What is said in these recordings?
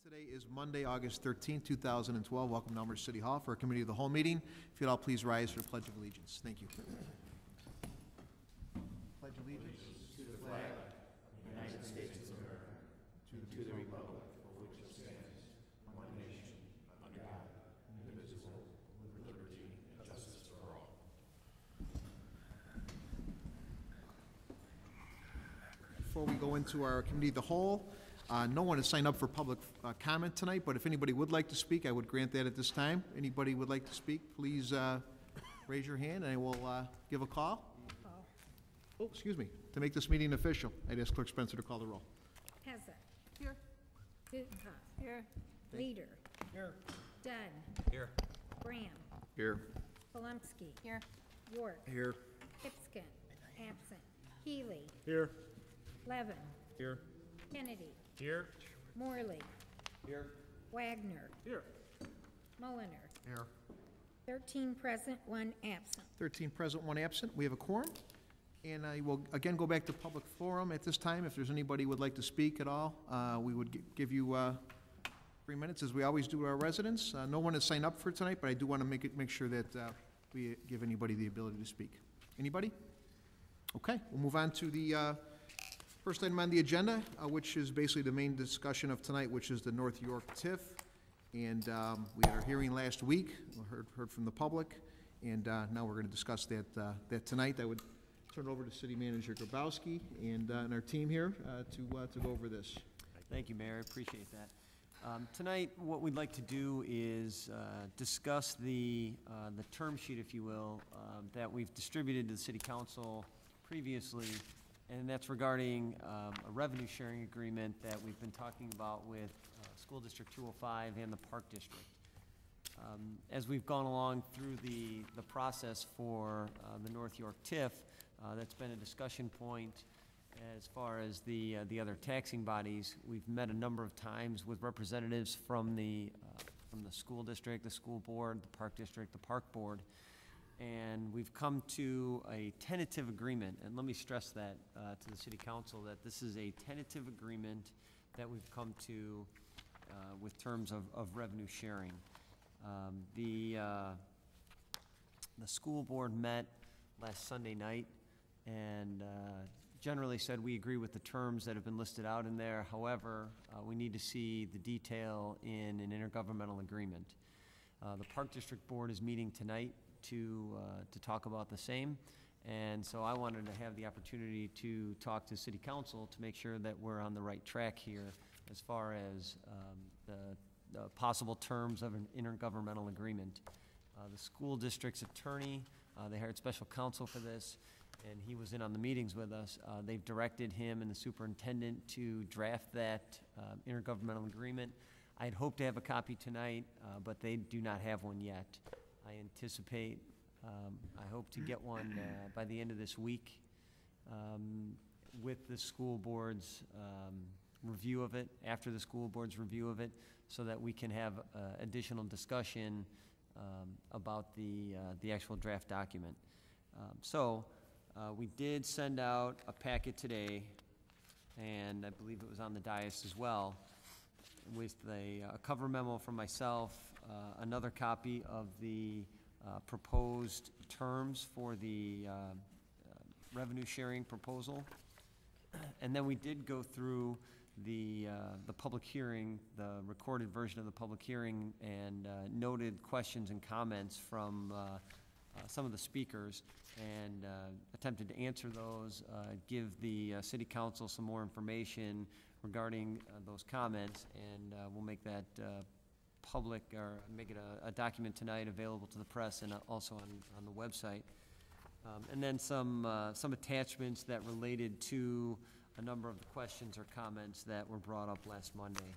Today is Monday, August 13th, 2012. Welcome to Elmhurst City Hall for our Committee of the Whole meeting. If you'd all please rise for the Pledge of Allegiance. Thank you. Pledge allegiance to the flag of the United States of America, to the republic for which it stands, one nation, under God, indivisible, with liberty and justice for all. Before we go into our Committee of the Whole, no one has signed up for public comment tonight, but if anybody would like to speak, I would grant that at this time. Anybody would like to speak, please raise your hand and I will give a call. Oh, excuse me. To make this meeting official, I'd ask Clerk Spencer to call the roll. Hezek. Here. Dudenhoff. Here. Leader. Here. Dunn. Here. Graham. Here. Polumsky. Here. York. Here. Hipskin. Absent. Healy. Here. Levin. Here. Kennedy. Here. Morley. Here. Wagner. Here. Mulliner. Here. 13 present, 1 absent. 13 present, 1 absent. We have a quorum. And I will again go back to public forum at this time. If there's anybody who would like to speak at all, we would give you 3 minutes, as we always do to our residents. No one has signed up for tonight, but I do want to make sure that we give anybody the ability to speak. Anybody? Okay, we'll move on to the first item on the agenda, which is basically the main discussion of tonight, which is the North York TIF. And we had our hearing last week, heard from the public, and now we're going to discuss that tonight. I would turn it over to City Manager Grabowski and our team here to go over this. Thank you, Mayor. I appreciate that. Tonight, what we'd like to do is discuss the term sheet, if you will, that we've distributed to the City Council previously, and that's regarding a revenue sharing agreement that we've been talking about with School District 205 and the Park District. As we've gone along through the process for the North York TIF, that's been a discussion point as far as the other taxing bodies. We've met a number of times with representatives from the school district, the school board, the park district, the park board, and we've come to a tentative agreement. And let me stress that to the City Council, that this is a tentative agreement that we've come to with terms of revenue sharing. The school board met last Sunday night and generally said we agree with the terms that have been listed out in there. However, we need to see the detail in an intergovernmental agreement. The Park District Board is meeting tonight to talk about the same, and so I wanted to have the opportunity to talk to City Council to make sure that we're on the right track here as far as the possible terms of an intergovernmental agreement. The school district's attorney, they hired special counsel for this, and he was in on the meetings with us. They've directed him and the superintendent to draft that intergovernmental agreement. I'd hoped to have a copy tonight, but they do not have one yet. I anticipate, I hope to get one by the end of this week with the school board's review of it, after the school board's review of it, so that we can have additional discussion about the actual draft document. We did send out a packet today, and I believe it was on the dais as well, with a cover memo from myself, another copy of the proposed terms for the revenue sharing proposal. And then we did go through the public hearing, the recorded version of the public hearing, and noted questions and comments from some of the speakers, and attempted to answer those, give the City Council some more information regarding those comments, and we'll make that public, or make it a document tonight available to the press and also on the website. And then some attachments that related to a number of the questions or comments that were brought up last Monday.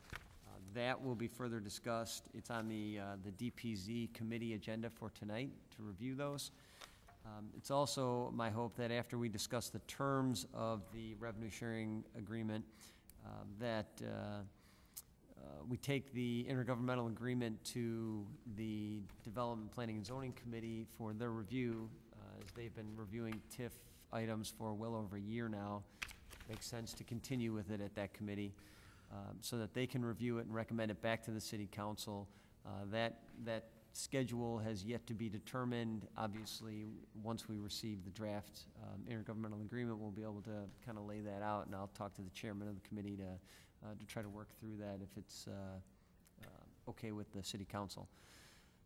That will be further discussed. It's on the DPZ committee agenda for tonight to review those. It's also my hope that after we discuss the terms of the revenue sharing agreement, that we take the intergovernmental agreement to the Development, Planning, and Zoning Committee for their review, as they've been reviewing TIF items for well over a year now. Makes sense to continue with it at that committee. so that they can review it and recommend it back to the city council. That schedule has yet to be determined. Obviously, once we receive the draft intergovernmental agreement, we'll be able to kind of lay that out, and I'll talk to the chairman of the committee to try to work through that if it's okay with the city council.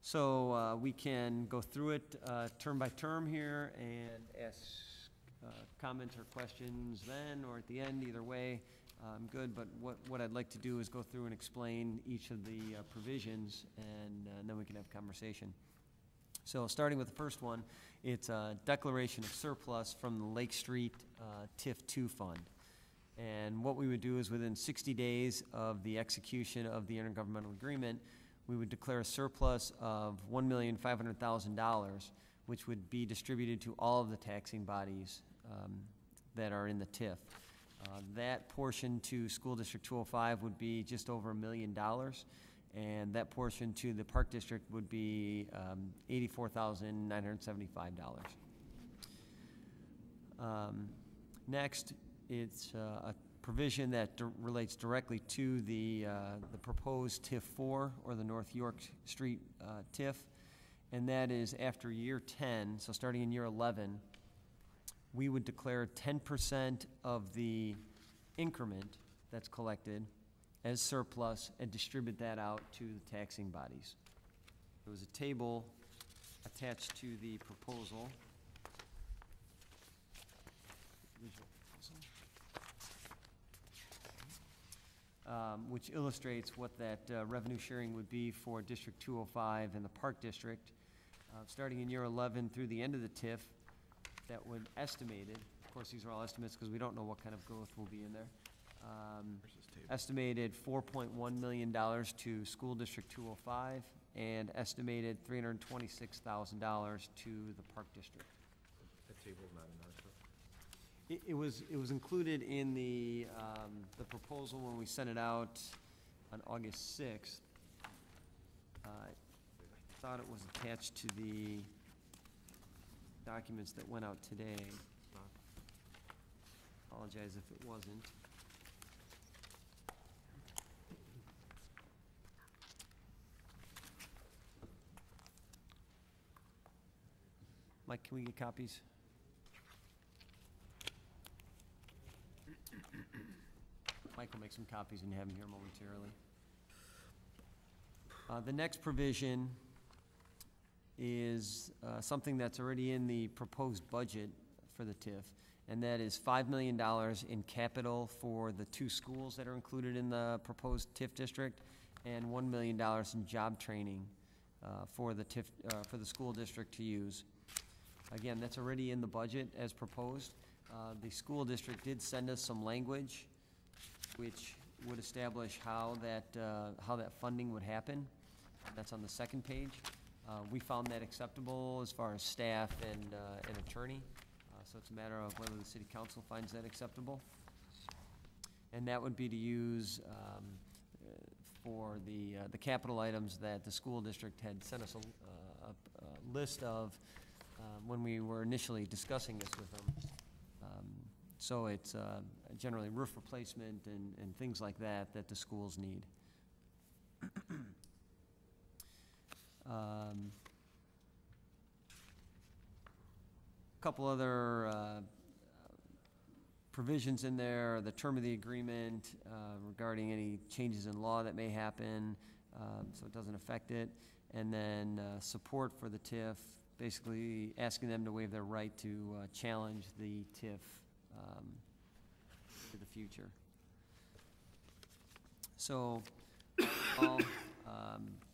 So we can go through it term by term here and ask comments or questions then or at the end, either way. I'm good, but what I'd like to do is go through and explain each of the provisions, and then we can have conversation. So starting with the first one, it's a declaration of surplus from the Lake Street TIF 2 fund. And what we would do is within 60 days of the execution of the intergovernmental agreement, we would declare a surplus of $1,500,000, which would be distributed to all of the taxing bodies that are in the TIF. That portion to School District 205 would be just over $1 million, and that portion to the Park District would be $84,975. Next, it's a provision that relates directly to the proposed TIF 4, or the North York Street TIF, and that is after year 10, so starting in year 11, we would declare 10% of the increment that's collected as surplus and distribute that out to the taxing bodies. There was a table attached to the proposal. Which illustrates what that revenue sharing would be for District 205 and the Park District. Starting in year 11 through the end of the TIF, that would estimated, of course these are all estimates because we don't know what kind of growth will be in there, estimated $4.1 million to School District 205 and estimated $326,000 to the Park District. That table's not in our stuff. It was included in the proposal when we sent it out on August 6th. I thought it was attached to the documents that went out today. Apologize if it wasn't. Mike, can we get copies? Mike will make some copies and have them here momentarily. The next provision is something that's already in the proposed budget for the TIF, and that is $5 million in capital for the 2 schools that are included in the proposed TIF district, and $1 million in job training for the TIF, for the school district to use. Again, that's already in the budget as proposed. The school district did send us some language which would establish how that funding would happen. That's on the second page. We found that acceptable as far as staff and an attorney, so it's a matter of whether the city council finds that acceptable. And that would be to use for the capital items that the school district had sent us a list of when we were initially discussing this with them. So it's generally roof replacement and things like that that the schools need. Couple other provisions in there, the term of the agreement regarding any changes in law that may happen, so it doesn't affect it, and then support for the TIF, basically asking them to waive their right to challenge the TIF to the future. So, all,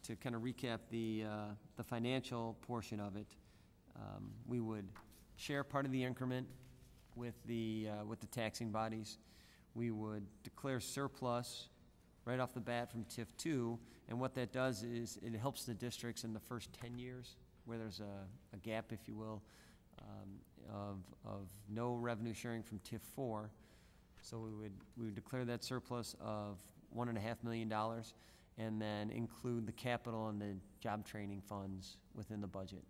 to kind of recap the financial portion of it, we would share part of the increment with the taxing bodies. We would declare surplus right off the bat from TIF 2, and what that does is it helps the districts in the first 10 years, where there's a gap, if you will, of no revenue sharing from TIF 4. So we would declare that surplus of $1.5 million, and then include the capital and the job training funds within the budget.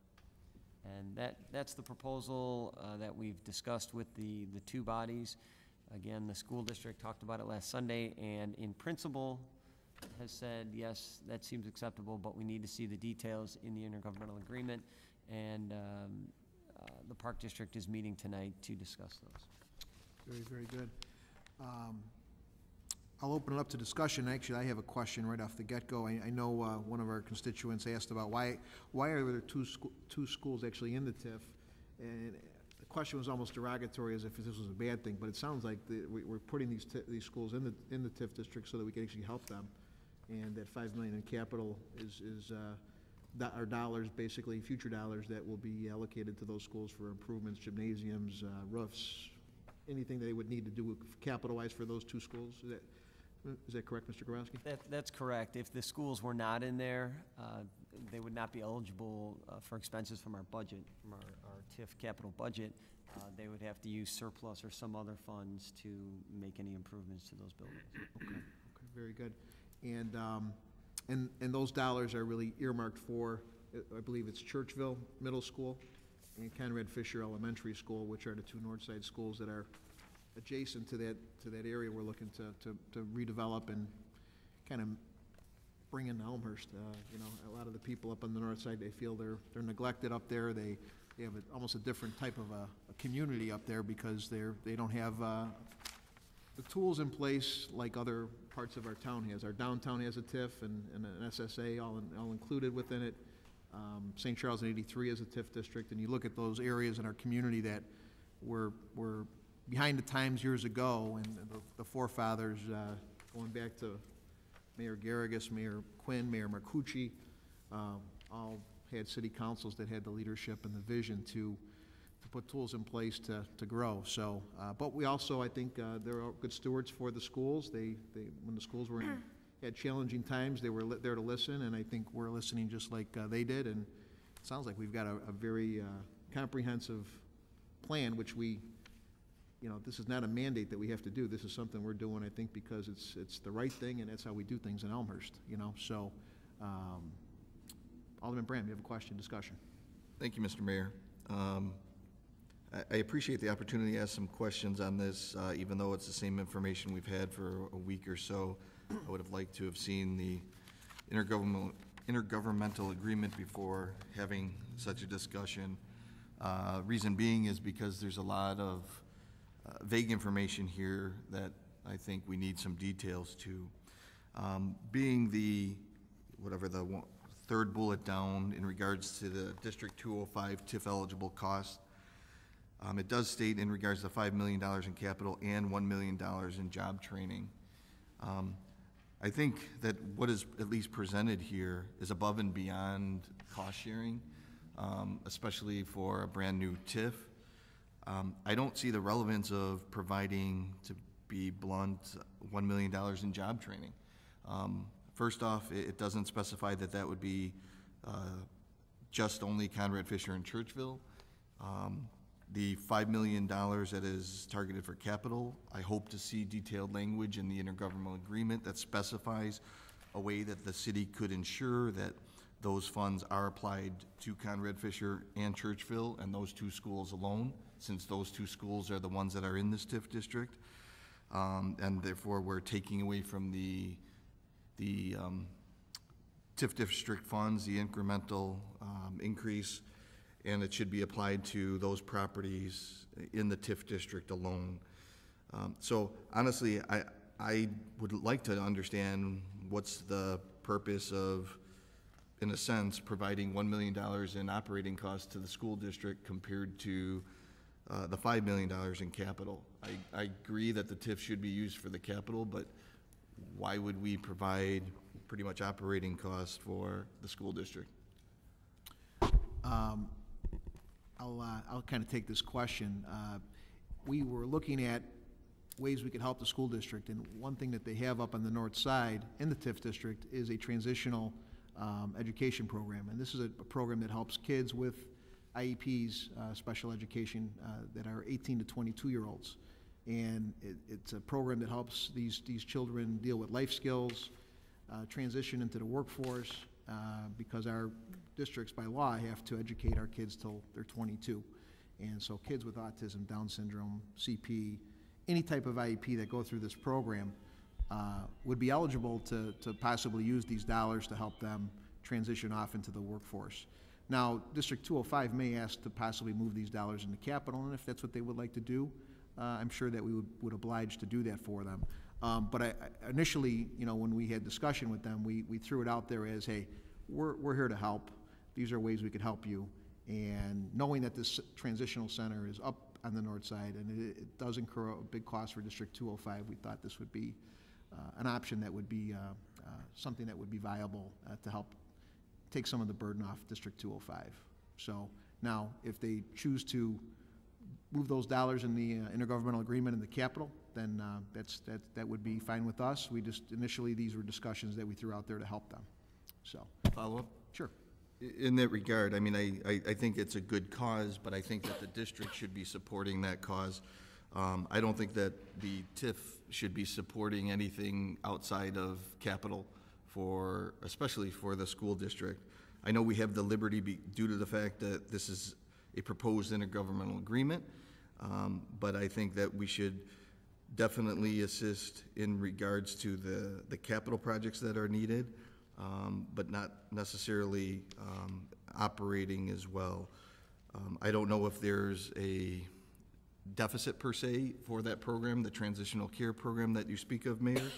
And that's the proposal that we've discussed with the 2 bodies. Again, the school district talked about it last Sunday, and in principle has said, yes, that seems acceptable, but we need to see the details in the intergovernmental agreement, and the Park District is meeting tonight to discuss those. Very, very good. I'll open it up to discussion. Actually, I have a question right off the get-go. I know one of our constituents asked about why are there two schools actually in the TIF? And the question was almost derogatory, as if this was a bad thing, but it sounds like we're putting these schools in the TIF district so that we can actually help them. And that $5 million in capital is our dollars, basically future dollars that will be allocated to those schools for improvements, gymnasiums, roofs, anything they would need to do capital-wise for those two schools. Is that correct, Mr. Grabowski? That's correct. If the schools were not in there, they would not be eligible for expenses from our budget, from our TIF capital budget. They would have to use surplus or some other funds to make any improvements to those buildings. Okay, very good. And those dollars are really earmarked for, I believe it's Churchville Middle School and Conrad Fisher Elementary School, which are the two Northside schools that are adjacent to that area we're looking to redevelop and kind of bring in Elmhurst. You know, a lot of the people up on the north side, they feel they're neglected up there. They have almost a different type of a community up there because they don't have the tools in place like other parts of our town has. Our downtown has a TIF and an SSA all included within it. St. Charles and 83 is a TIF district, and you look at those areas in our community that were behind the times years ago, and the forefathers, going back to Mayor Garrigus, Mayor Quinn, Mayor Marcucci, all had city councils that had the leadership and the vision to put tools in place to grow. So, but we also, I think, they're good stewards for the schools. They when the schools had challenging times, they were there to listen, and I think we're listening just like they did. And it sounds like we've got a very comprehensive plan, which we, you know, this is not a mandate that we have to do. This is something we're doing, I think, because it's the right thing, and that's how we do things in Elmhurst, you know. So, Alderman Brand, you have a question, discussion? Thank you, Mr. Mayor. I appreciate the opportunity to ask some questions on this, even though it's the same information we've had for a week or so. I would have liked to have seen the intergovernmental agreement before having such a discussion. Reason being is because there's a lot of vague information here that I think we need some details to. Being the third bullet down in regards to the District 205 TIF eligible cost, it does state in regards to $5 million in capital and $1 million in job training. I think that what is at least presented here is above and beyond cost sharing, especially for a brand new TIF. I don't see the relevance of providing, to be blunt, $1 million in job training. First off, it doesn't specify that would be just only Conrad Fisher and Churchville. The $5 million that is targeted for capital, I hope to see detailed language in the intergovernmental agreement that specifies a way that the city could ensure that those funds are applied to Conrad Fisher and Churchville and those two schools alone, since those two schools are the ones that are in this TIF district. And therefore, we're taking away from the TIF district funds, the incremental increase, and it should be applied to those properties in the TIF district alone. So honestly, I would like to understand what's the purpose of, in a sense, providing $1 million in operating costs to the school district compared to the $5 million in capital. I agree that the TIF should be used for the capital, but why would we provide pretty much operating costs for the school district? I'll kind of take this question. We were looking at ways we could help the school district, and one thing that they have up on the north side in the TIF district is a transitional education program, and this is a program that helps kids with IEPs, special education, that are 18 to 22-year-olds, and it's a program that helps these children deal with life skills, transition into the workforce, because our districts by law have to educate our kids till they're 22. And so kids with autism, Down syndrome, CP, any type of IEP that go through this program would be eligible to possibly use these dollars to help them transition off into the workforce. Now, District 205 may ask to possibly move these dollars into capital, and if that's what they would like to do, I'm sure that we would oblige to do that for them. But I initially, you know, when we had discussion with them, we threw it out there as, hey, we're here to help. These are ways we could help you. And knowing that this transitional center is up on the north side and it does incur a big cost for District 205, we thought this would be an option that would be something that would be viable to help take some of the burden off District 205. So now, if they choose to move those dollars in the intergovernmental agreement in the capital, then that would be fine with us. We just, initially, these were discussions that we threw out there to help them. So. Follow up? Sure. In that regard, I mean, I think it's a good cause, but I think that the district should be supporting that cause. I don't think that the TIF should be supporting anything outside of capital especially for the school district. I know we have the liberty due to the fact that this is a proposed intergovernmental agreement, but I think that we should definitely assist in regards to the capital projects that are needed, but not necessarily operating as well. I don't know if there's a deficit per se for that program, the transitional care program that you speak of, Mayor.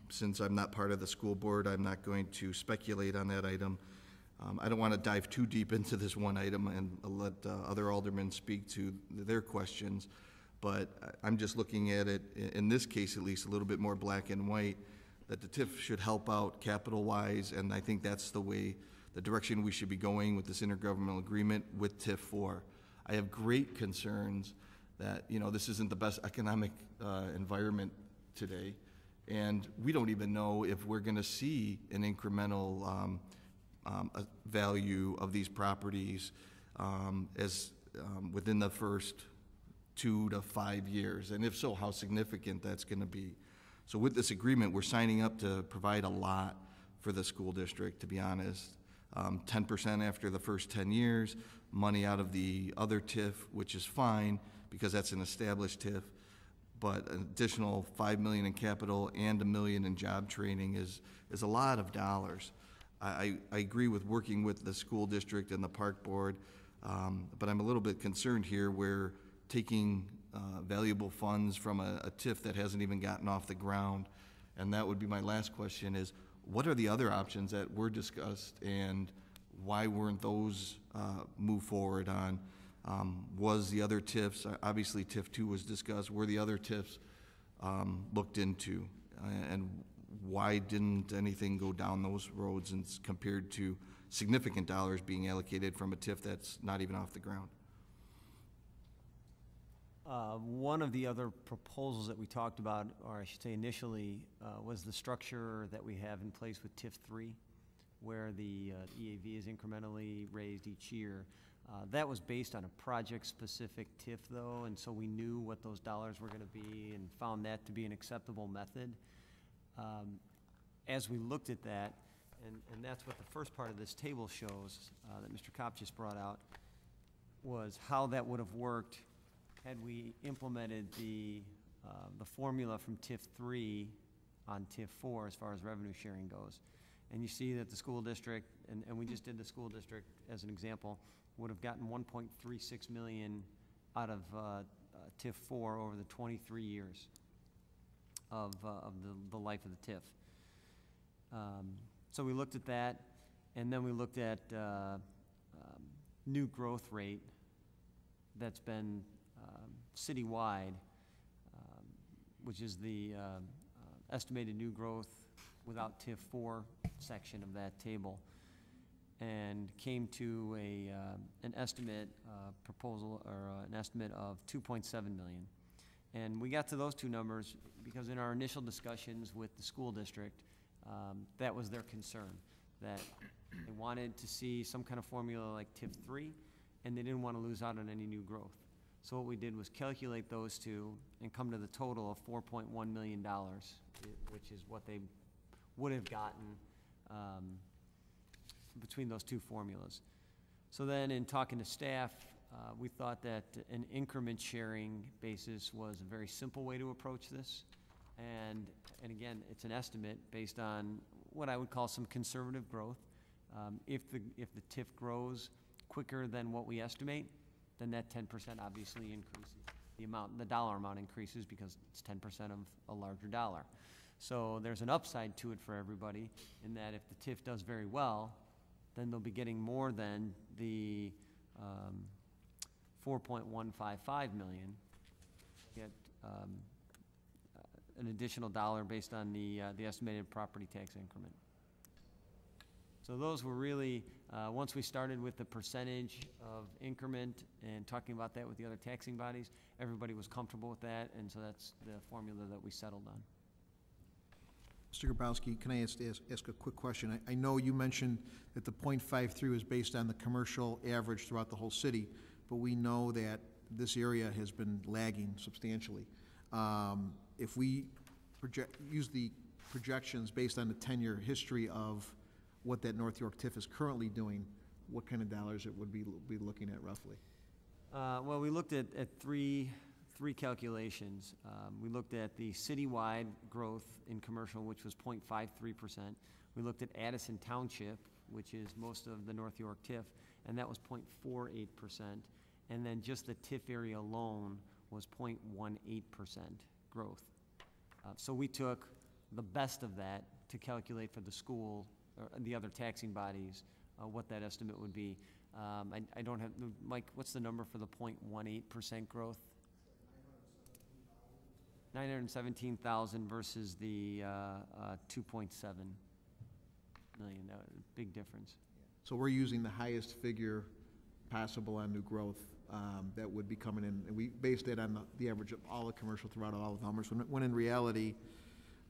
Since I'm not part of the school board, I'm not going to speculate on that item. I don't want to dive too deep into this one item and let other aldermen speak to their questions, but I'm just looking at it, in this case at least, a little bit more black and white, that the TIF should help out capital-wise, and I think that's the direction we should be going with this intergovernmental agreement with TIF 4. I have great concerns that, you know, this isn't the best economic environment today, and we don't even know if we're going to see an incremental value of these properties as within the first 2 to 5 years, and if so, how significant that's going to be. So with this agreement, we're signing up to provide a lot for the school district, to be honest. 10% after the first 10 years, money out of the other TIF, which is fine because that's an established TIF, but an additional $5 million in capital and $1 million in job training is a lot of dollars. I agree with working with the school district and the park board, but I'm a little bit concerned here where taking valuable funds from a TIF that hasn't even gotten off the ground. And that would be my last question is, what are the other options that were discussed and why weren't those moved forward on? Was the other TIFs, obviously TIF 2 was discussed, were the other TIFs looked into? And why didn't anything go down those roads and compared to significant dollars being allocated from a TIF that's not even off the ground? One of the other proposals that we talked about, or I should say initially, was the structure that we have in place with TIF 3, where the EAV is incrementally raised each year. That was based on a project-specific TIF, though, and so we knew what those dollars were going to be and found that to be an acceptable method. As we looked at that, and that's what the first part of this table shows that Mr. Kopp just brought out, was how that would have worked had we implemented the formula from TIF 3 on TIF 4 as far as revenue sharing goes. And you see that the school district, and we just did the school district as an example, would have gotten $1.36 million out of TIF 4 over the 23 years of the life of the TIF. So we looked at that, and then we looked at new growth rate that's been citywide, which is the estimated new growth without TIF 4 section of that table, and came to an estimate proposal, or an estimate of $2.7 million. And we got to those two numbers because in our initial discussions with the school district, that was their concern, that they wanted to see some kind of formula like TIF 3, and they didn't want to lose out on any new growth. So what we did was calculate those two and come to the total of $4.1 million, which is what they would have gotten between those two formulas. So then in talking to staff, we thought that an increment sharing basis was a very simple way to approach this. And again, it's an estimate based on what I would call some conservative growth. If the TIF grows quicker than what we estimate, then that 10% obviously increases. The dollar amount increases because it's 10% of a larger dollar. So there's an upside to it for everybody in that if the TIF does very well, then they'll be getting more than the 4.155 million. Get an additional dollar based on the estimated property tax increment. So those were really, once we started with the percentage of increment and talking about that with the other taxing bodies, everybody was comfortable with that, and so that's the formula that we settled on. Mr. Grabowski, can I ask a quick question? I know you mentioned that the .53 was based on the commercial average throughout the whole city, but we know that this area has been lagging substantially. If we use the projections based on the 10-year history of what that North York TIF is currently doing, what kind of dollars it would be looking at roughly? Well, we looked at three calculations. We looked at the citywide growth in commercial, which was 0.53%. We looked at Addison Township, which is most of the North York TIF, and that was 0.48%. And then just the TIF area alone was 0.18% growth. So we took the best of that to calculate for the school, or the other taxing bodies, what that estimate would be. I don't have, Mike, what's the number for the 0.18% growth? 917,000 versus the 2.7 million. Big difference. So we're using the highest figure possible on new growth that would be coming in, and we based it on the average of all the commercial throughout all of Elmhurst, when in reality,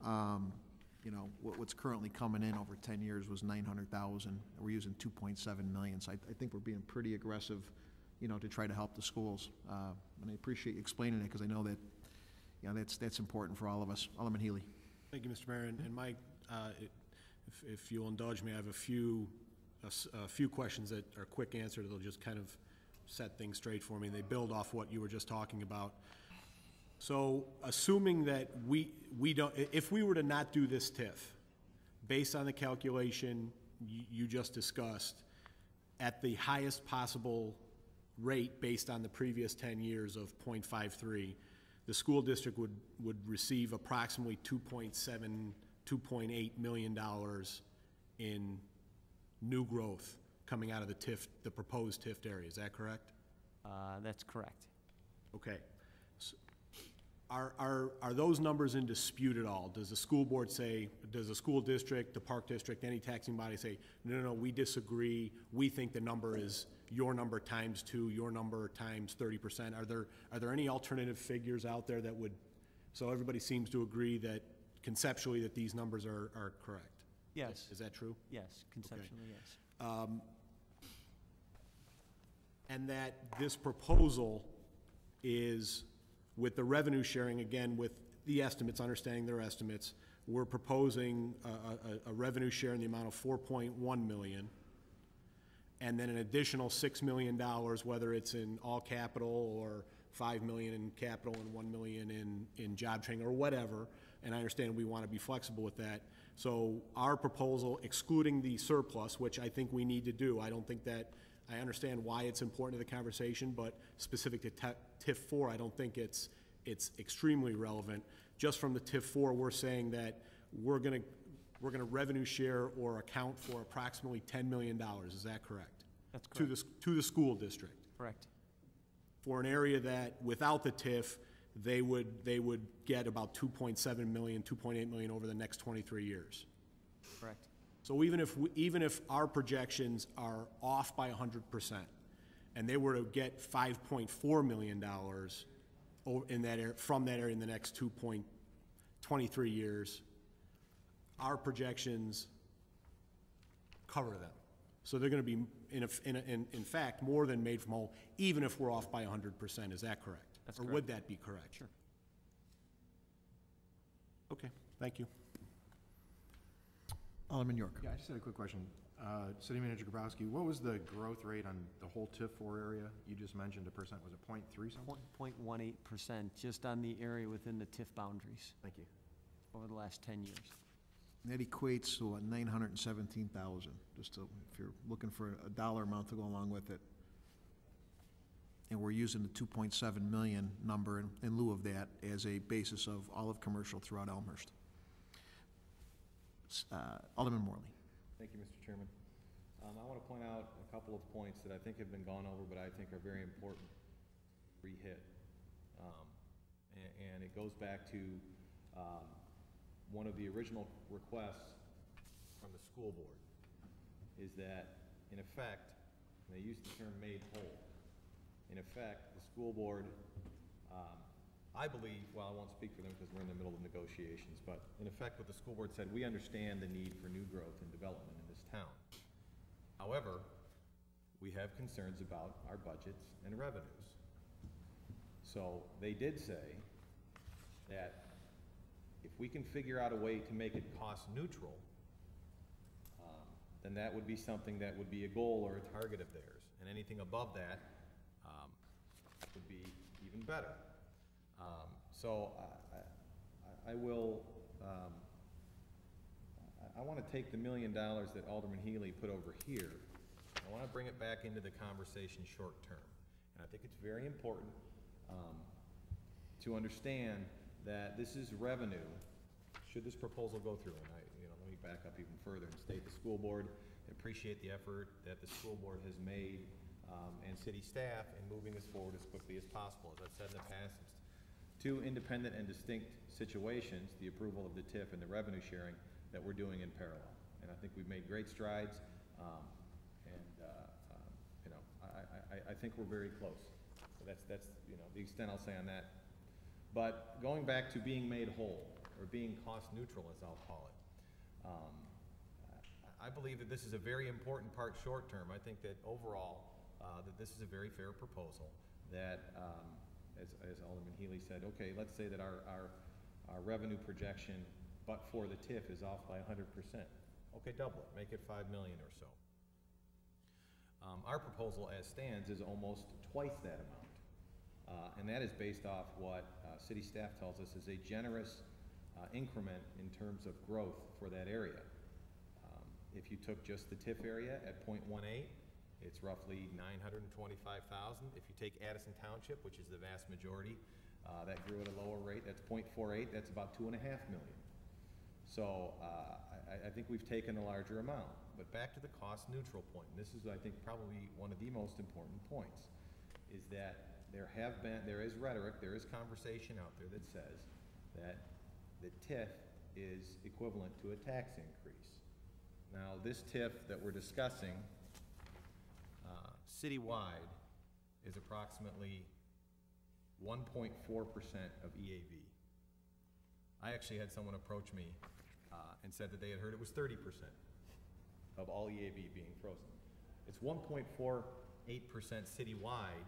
you know, what's currently coming in over 10 years was 900,000. We're using 2.7 million, so I think we're being pretty aggressive, you know, to try to help the schools. And I appreciate you explaining it, because I know that, you know, that's important for all of us. Alderman Healy. Thank you, Mr. Mayor. And Mike, if you'll indulge me, I have a few questions that are quick answers that'll just kind of set things straight for me, and they build off what you were just talking about. So, assuming that we don't, if we were to not do this TIF, based on the calculation you just discussed, at the highest possible rate based on the previous 10 years of 0.53, the school district would receive approximately $2.8 million in new growth coming out of the TIF, the proposed TIF area. Is that correct? That's correct. Okay. So are those numbers in dispute at all? Does the school board say, does the school district, the park district, any taxing body say, no, we disagree, we think the number is your number times 2, your number times 30%? Are there any alternative figures out there that would, so everybody seems to agree that conceptually that these numbers are correct? Yes. Is that true? Yes, conceptually, yes. And that this proposal is, with the revenue sharing, again, with the estimates, understanding their estimates, we're proposing a revenue share in the amount of $4.1 million, and then an additional $6 million, whether it's in all capital or $5 million in capital and $1 million in job training or whatever. And I understand we want to be flexible with that. So our proposal, excluding the surplus, which I think we need to do, I don't think that, I understand why it's important to the conversation, but specific to TIF 4, I don't think it's extremely relevant. Just from the TIF 4, we're saying that we're gonna revenue share or account for approximately $10 million. Is that correct? That's correct. To the school district. Correct. For an area that, without the TIF, they would get about 2.7 million, 2.8 million over the next 23 years. Correct. So even if our projections are off by 100%, and they were to get $5.4 million in that area, from that area in the next 2.23 years, our projections cover them. So they're going to be, in fact, more than made from whole, even if we're off by 100%. Is that correct? That's or correct. Would that be correct? Sure. Okay, thank you. Alderman York. Yeah, I just had a quick question. City Manager Grabowski, what was the growth rate on the whole TIF4 area? You just mentioned a percent, was it 0.3 something? 0.18%, just on the area within the TIF boundaries Thank you. over the last 10 years. That equates to 917,000, just to, if you're looking for a dollar amount to go along with it. And we're using the 2.7 million number in lieu of that as a basis of all of commercial throughout Elmhurst. Alderman Morley. Thank you, Mr. Chairman. I want to point out a couple of points that I think have been gone over, but I think are very important to re-hit. And it goes back to one of the original requests from the school board, is that, in effect, and they used the term made whole, in effect, the school board, I believe, well, I won't speak for them because we're in the middle of negotiations, but in effect what the school board said, we understand the need for new growth and development in this town. However, we have concerns about our budgets and revenues. So they did say that if we can figure out a way to make it cost neutral, then that would be something that would be a goal or a target of theirs. And anything above that would be even better. So I will, I want to take the $1 million that Alderman Healy put over here. I want to bring it back into the conversation short term. And I think it's very important to understand that this is revenue, should this proposal go through. And let me back up even further and state the school board appreciate the effort that the school board has made and city staff in moving this forward as quickly as possible. As I've said in the past, it's two independent and distinct situations, the approval of the TIF and the revenue sharing, that we're doing in parallel. And I think we've made great strides, I think we're very close. So that's the extent I'll say on that. But going back to being made whole, or being cost neutral, as I'll call it, I believe that this is a very important part short term. I think that overall, that this is a very fair proposal, that as Alderman Healy said, okay, let's say that our revenue projection, but for the TIF, is off by 100%. Okay, double it, make it $5 million or so. Our proposal as stands is almost twice that amount. And that is based off what city staff tells us is a generous increment in terms of growth for that area. If you took just the TIF area at 0.18, it's roughly $925,000. If you take Addison Township, which is the vast majority, that grew at a lower rate, that's 0.48, that's about $2.5 million. So I think we've taken a larger amount. But back to the cost neutral point, and this is, I think, probably one of the most important points, is that there is rhetoric, there is conversation out there that says that the TIF is equivalent to a tax increase. Now, this TIF that we're discussing, citywide, is approximately 1.4% of EAV. I actually had someone approach me and said that they had heard it was 30% of all EAV being frozen. It's 1.48% citywide.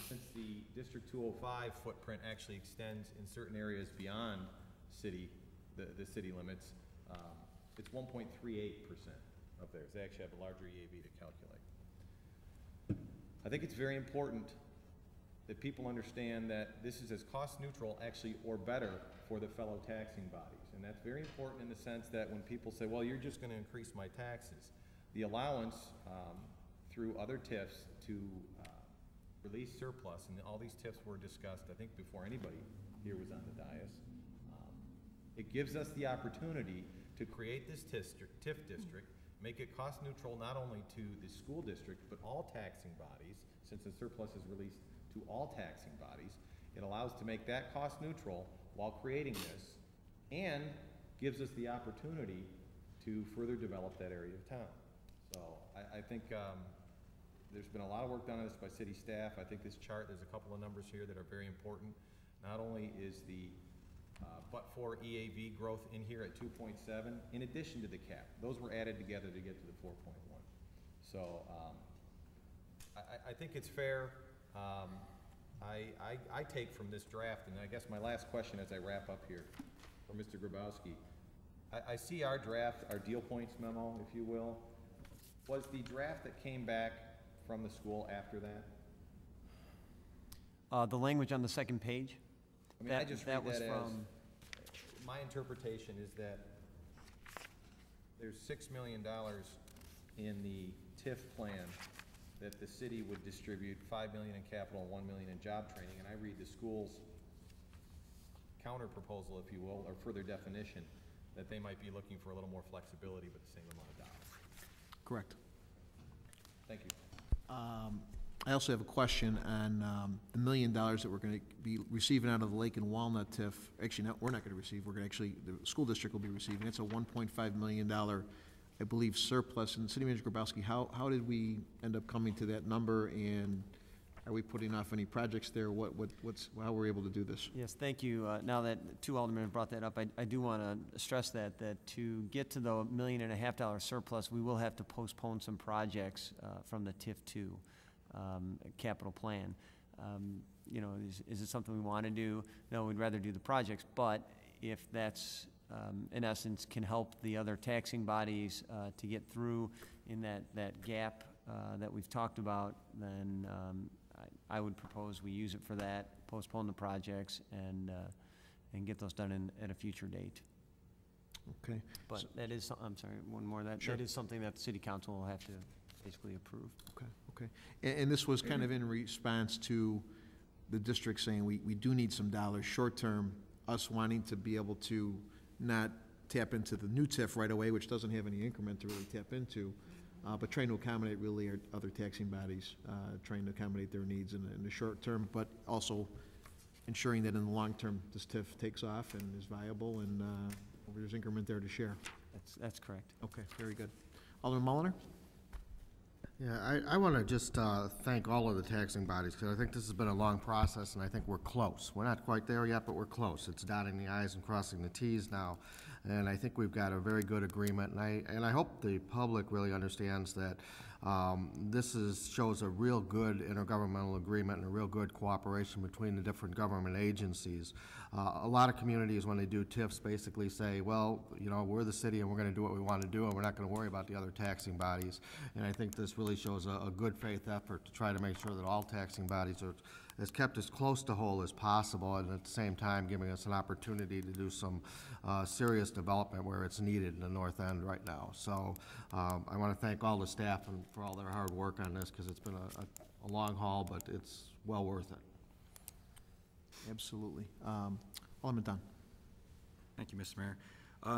Since the District 205 footprint actually extends in certain areas beyond the city limits, it's 1.38% of theirs. They actually have a larger EAV to calculate. I think it's very important that people understand that this is as cost neutral, actually, or better for the fellow taxing bodies. And that's very important in the sense that when people say, well, you're just going to increase my taxes, the allowance through other TIFs to release surplus, and all these TIFs were discussed, I think, before anybody here was on the dais. It gives us the opportunity to create this TIF district, make it cost neutral not only to the school district, but all taxing bodies, since the surplus is released to all taxing bodies. It allows to make that cost neutral while creating this, and gives us the opportunity to further develop that area of town. So I think there's been a lot of work done on this by city staff. I think this chart, there's a couple of numbers here that are very important. Not only is the but-for EAV growth in here at 2.7, in addition to the cap. Those were added together to get to the 4.1. So I think it's fair. I take from this draft, and I guess my last question as I wrap up here for Mr. Grabowski, I see our draft, our deal points memo, if you will. Was the draft that came back from the school after that? The language on the second page? I mean, I just read was that as, from, my interpretation is that there's $6 million in the TIF plan that the city would distribute, $5 million in capital and $1 million in job training, and I read the school's counter proposal, if you will, or further definition, that they might be looking for a little more flexibility with the same amount of dollars. Correct. Thank you. I also have a question on the $1 million that we're going to be receiving out of the Lake and Walnut TIF. Actually, no, we're not going to receive. We're going to actually, the school district will be receiving. It's a $1.5 million, I believe, surplus. And City Manager Grabowski, how did we end up coming to that number? And are we putting off any projects there? How were we able to do this? yes, thank you. Now that two aldermen have brought that up, I do want to stress that to get to the $1.5 million surplus, we will have to postpone some projects from the TIF 2 capital plan. You know, is it something we want to do? No, we'd rather do the projects, but if that's, in essence, can help the other taxing bodies to get through in that gap that we've talked about, then I would propose we use it for that, postpone the projects, and get those done at a future date. Okay. But that is, I'm sorry, one more, that is something that the city council will have to basically approve. Okay, okay. And this was kind of in response to the district saying we do need some dollars short-term, us wanting to be able to not tap into the new TIF right away, which doesn't have any increment to really tap into, but trying to accommodate really our other taxing bodies, trying to accommodate their needs in the short term, but also ensuring that in the long term, this TIF takes off and is viable and there's increment there to share. That's correct. Okay, very good. Alderman Mulliner? Yeah, I want to just thank all of the taxing bodies, because I think this has been a long process, and I think we're close. We're not quite there yet, but we're close. It's dotting the i's and crossing the t's now, and I think we've got a very good agreement, and I hope the public really understands that this shows a real good intergovernmental agreement and a real good cooperation between the different government agencies. A lot of communities, when they do TIFs, basically say, well, you know, we're the city and we're going to do what we want to do, and we're not going to worry about the other taxing bodies. And I think this really shows a good faith effort to try to make sure that all taxing bodies are kept as close to whole as possible, and at the same time giving us an opportunity to do some serious development where it's needed in the north end right now. So I want to thank all the staff and for all their hard work on this, because it's been a long haul, but it's well worth it. Absolutely. Alderman Dunn. Thank you, Mr. Mayor.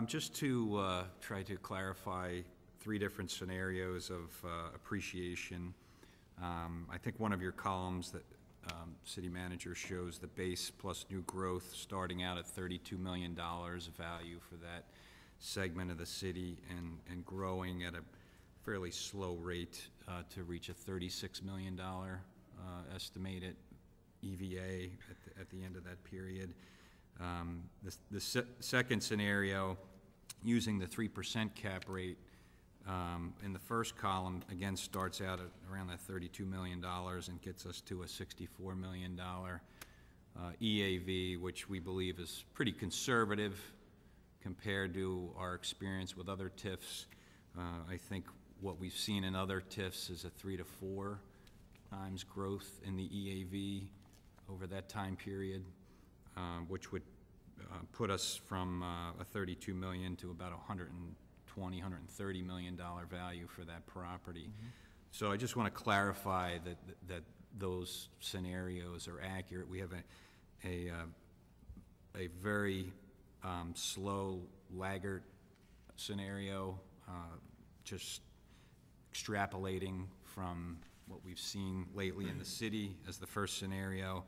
Just to try to clarify 3 different scenarios of appreciation. I think one of your columns that city manager shows the base plus new growth starting out at $32 million of value for that segment of the city and growing at a fairly slow rate to reach a $36 million estimated EVA at the end of that period. The second scenario, using the 3% cap rate, in the first column, again, starts out at around that $32 million and gets us to a $64 million EAV, which we believe is pretty conservative compared to our experience with other TIFs. I think what we've seen in other TIFs is a 3 to 4 times growth in the EAV over that time period, which would put us from a 32 million to about $120, $130 million value for that property. Mm-hmm. So I just want to clarify that those scenarios are accurate. We have a very slow laggard scenario, just extrapolating from what we've seen lately in the city as the first scenario.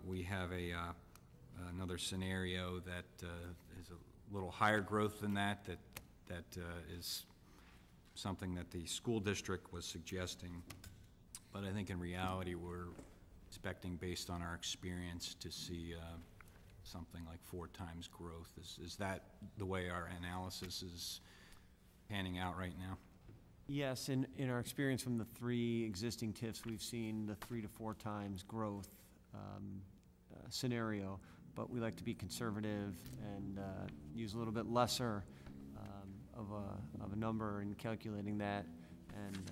We have another scenario that is a little higher growth than that is something that the school district was suggesting. But I think in reality, we're expecting, based on our experience, to see something like 4 times growth. Is that the way our analysis is panning out right now? Yes, in our experience from the 3 existing TIFs, we've seen the 3 to 4 times growth scenario. but we like to be conservative and use a little bit lesser of a number in calculating that, and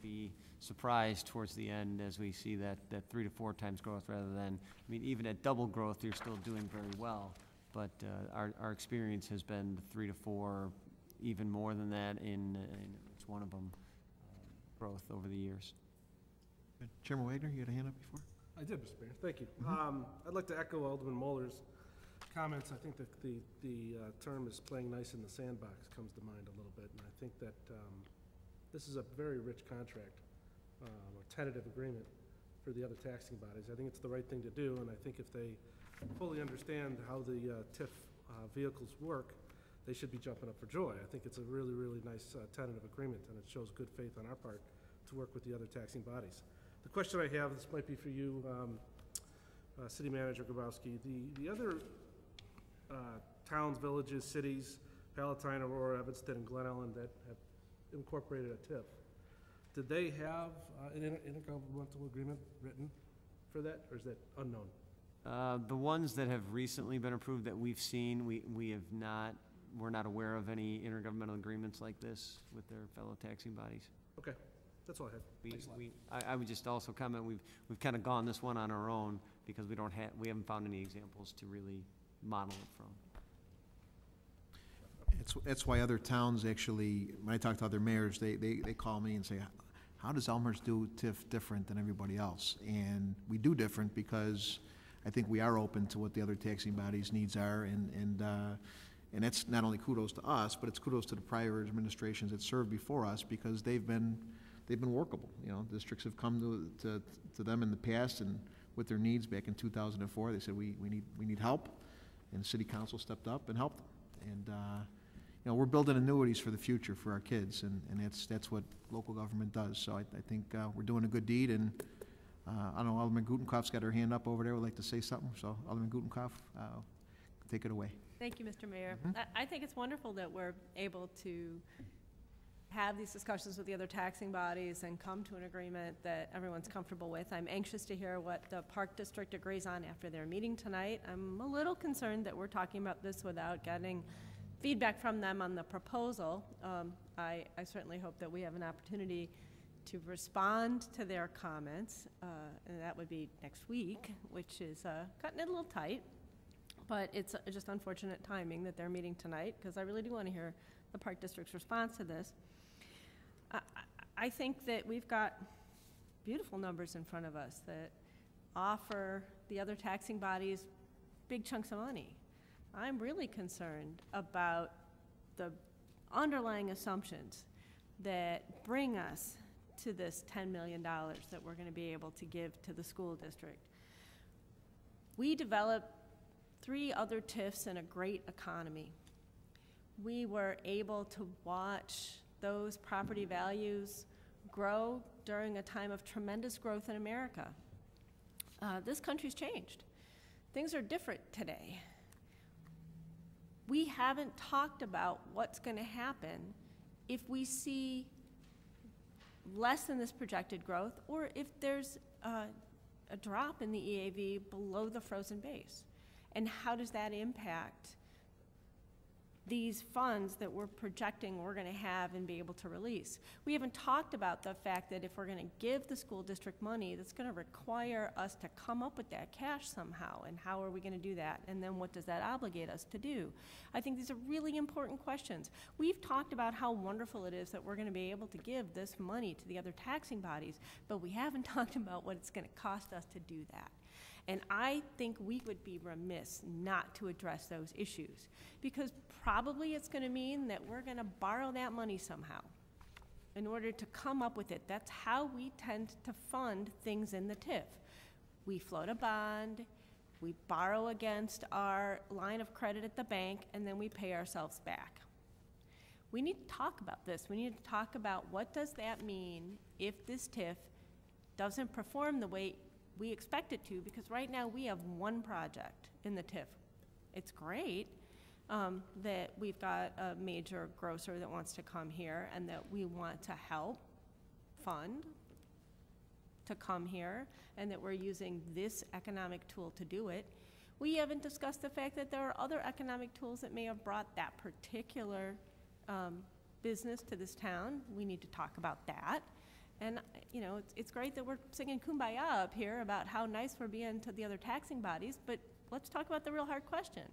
be surprised towards the end as we see that 3 to 4 times growth rather than, I mean, even at double growth, you're still doing very well. But our experience has been 3 to 4, even more than that in each one of them, growth over the years. Good. Chairman Wagner, you had a hand up before? I did, Mr. Mayor, thank you. I'd like to echo Alderman Muller's comments. I think that the term is playing nice in the sandbox comes to mind a little bit, and I think that this is a very rich contract, or tentative agreement for the other taxing bodies. I think it's the right thing to do, and I think if they fully understand how the TIF vehicles work, they should be jumping up for joy. I think it's a really, really nice tentative agreement, and it shows good faith on our part to work with the other taxing bodies. The question I have, this might be for you, City Manager Grabowski. The other towns, villages, cities, Palatine, Aurora, Evanston, and Glen Ellen that have incorporated a TIF, did they have an intergovernmental agreement written for that, or is that unknown? The ones that have recently been approved that we've seen, we have not, we're not aware of any intergovernmental agreements like this with their fellow taxing bodies. Okay, that's all I had. I would just also comment, we've kind of gone this one on our own because we haven't found any examples to really model it from. That's why other towns actually, when I talk to other mayors, they call me and say, how does Elmhurst do TIF different than everybody else? And we do different because I think we are open to what the other taxing bodies' needs are, and that's not only kudos to us, but it's kudos to the prior administrations that served before us because they've been workable. You know, districts have come to them in the past and with their needs back in 2004, they said we need help, and the city council stepped up and helped them. And you know, we're building annuities for the future for our kids, and that's what local government does. So I think we're doing a good deed, and I don't know, Alderman Gutenkopf's got her hand up over there, would like to say something. So Alderman Gutenkopf, take it away. Thank you, Mr. Mayor. I think it's wonderful that we're able to have these discussions with the other taxing bodies and come to an agreement that everyone's comfortable with. I'm anxious to hear what the Park District agrees on after their meeting tonight. I'm a little concerned that we're talking about this without getting feedback from them on the proposal. I certainly hope that we have an opportunity to respond to their comments, and that would be next week, which is cutting it a little tight. But it's just unfortunate timing that they're meeting tonight, because I really do want to hear the Park District's response to this. I think that we've got beautiful numbers in front of us that offer the other taxing bodies big chunks of money. I'm really concerned about the underlying assumptions that bring us to this $10 million that we're going to be able to give to the school district. We developed 3 other TIFs in a great economy. We were able to watch those property values grow during a time of tremendous growth in America. This country's changed. Things are different today. We haven't talked about what's going to happen if we see less than this projected growth, or if there's a drop in the EAV below the frozen base. And how does that impact these funds that we're projecting we're going to have and be able to release? We haven't talked about the fact that if we're going to give the school district money, that's going to require us to come up with that cash somehow, and how are we going to do that, and then what does that obligate us to do? I think these are really important questions. We've talked about how wonderful it is that we're going to be able to give this money to the other taxing bodies, but we haven't talked about what it's going to cost us to do that. And I think we would be remiss not to address those issues, because probably it's going to mean that we're going to borrow that money somehow in order to come up with it. That's how we tend to fund things in the TIF. We float a bond, we borrow against our line of credit at the bank, and then we pay ourselves back. We need to talk about this. We need to talk about what does that mean if this TIF doesn't perform the way we expect it to, because right now we have one project in the TIF. It's great that we've got a major grocer that wants to come here and that we want to help fund to come here, and that we're using this economic tool to do it. We haven't discussed the fact that there are other economic tools that may have brought that particular business to this town. We need to talk about that. And, you know, it's great that we're singing Kumbaya up here about how nice we're being to the other taxing bodies, but let's talk about the real hard question.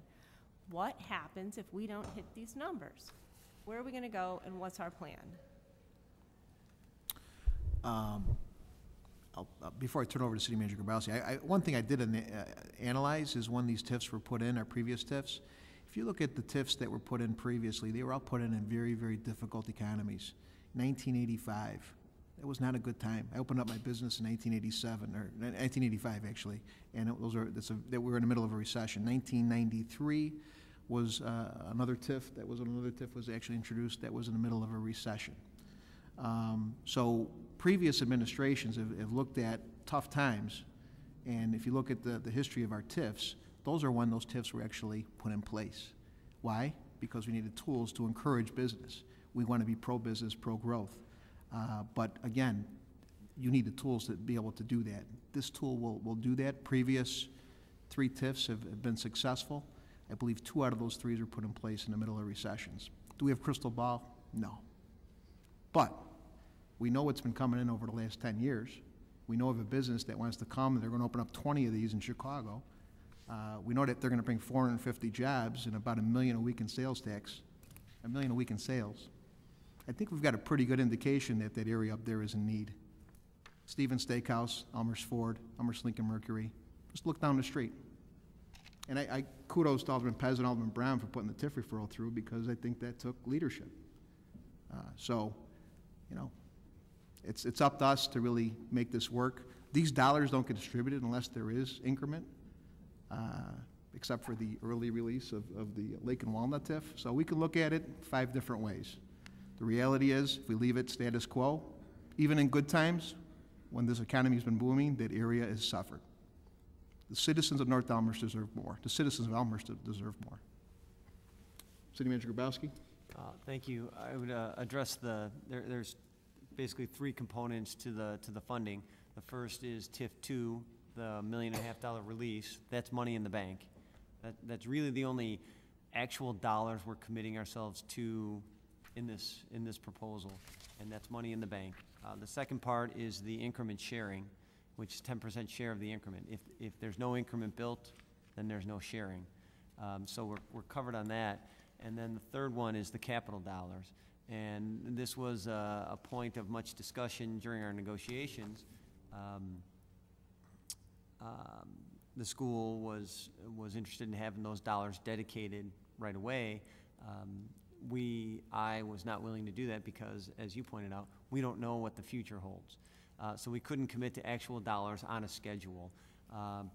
What happens if we don't hit these numbers? Where are we gonna go, and what's our plan? Before I turn over to City Manager Grabowski, one thing I did analyze is when these TIFs were put in, our previous TIFs. If you look at the TIFs that were put in previously, they were all put in very, very difficult economies. 1985, that was not a good time. I opened up my business in 1987, or 1985 actually, and we were in the middle of a recession. 1993 was another TIF was actually introduced that was in the middle of a recession. So previous administrations have looked at tough times, and if you look at the history of our TIFs, those are when those TIFs were actually put in place. Why? Because we needed tools to encourage business. We want to be pro-business, pro-growth. But again, you need the tools to be able to do that. This tool will do that. Previous 3 TIFs have been successful. I believe 2 out of those 3 were put in place in the middle of recessions. Do we have crystal ball? No. But we know what's been coming in over the last 10 years. We know of a business that wants to come, and they're going to open up 20 of these in Chicago. We know that they're going to bring 450 jobs and about $1 million a week in sales tax, $1 million a week in sales. I think we've got a pretty good indication that that area up there is in need. Stevens Steakhouse, Elmhurst Ford, Elmhurst Lincoln Mercury. Just look down the street. And I kudos to Alderman Pez and Alderman Brown for putting the TIF referral through, because I think that took leadership. So, you know, it's up to us to really make this work. These dollars don't get distributed unless there is increment, except for the early release of the Lake and Walnut TIF. So we can look at it 5 different ways. The reality is, if we leave it status quo, even in good times, when this economy's been booming, that area has suffered. The citizens of North Elmhurst deserve more. The citizens of Elmhurst deserve more. City Manager Grabowski? Thank you. I would address there's basically 3 components to the funding. The first is TIF 2, the $1.5 million release. That's money in the bank. That's really the only actual dollars we're committing ourselves to in this proposal, and that's money in the bank. The second part is the increment sharing, which is 10% share of the increment. If there's no increment built, then there's no sharing. So we're covered on that. And then the third one is the capital dollars. And this was a point of much discussion during our negotiations. The school was interested in having those dollars dedicated right away. I was not willing to do that because, as you pointed out, we don't know what the future holds. So we couldn't commit to actual dollars on a schedule.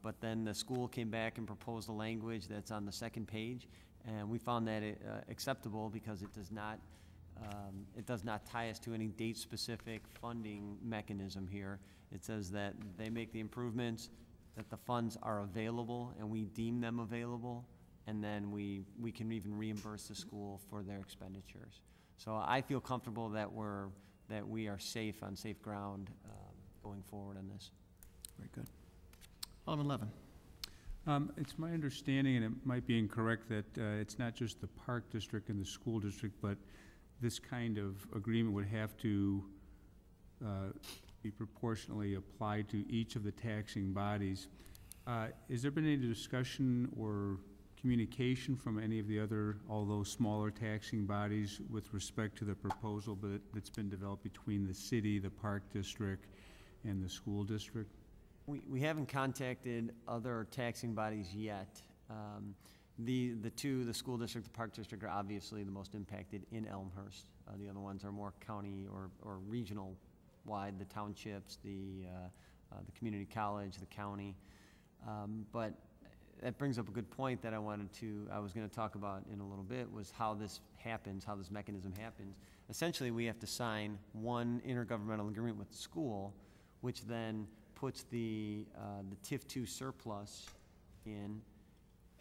But then the school came back and proposed a language that's on the second page, and we found that acceptable because it does not tie us to any date-specific funding mechanism here. It says that they make the improvements, that the funds are available, and we deem them available, and then we can even reimburse the school for their expenditures. So I feel comfortable that we are safe on safe ground going forward on this. Very good. Alderman Levin. It's my understanding, and it might be incorrect, that it's not just the Park District and the school district, but this kind of agreement would have to be proportionally applied to each of the taxing bodies. Has there been any discussion or communication from any of the other, although smaller taxing bodies, with respect to the proposal that's been developed between the city, the Park District, and the school district? We haven't contacted other taxing bodies yet. The school district, the Park District, are obviously the most impacted in Elmhurst. The other ones are more county or regional wide, the townships, the community college, the county. But that brings up a good point that I was going to talk about in a little bit, was how this happens, how this mechanism happens. Essentially, we have to sign one intergovernmental agreement with the school, which then puts the TIF 2 surplus in,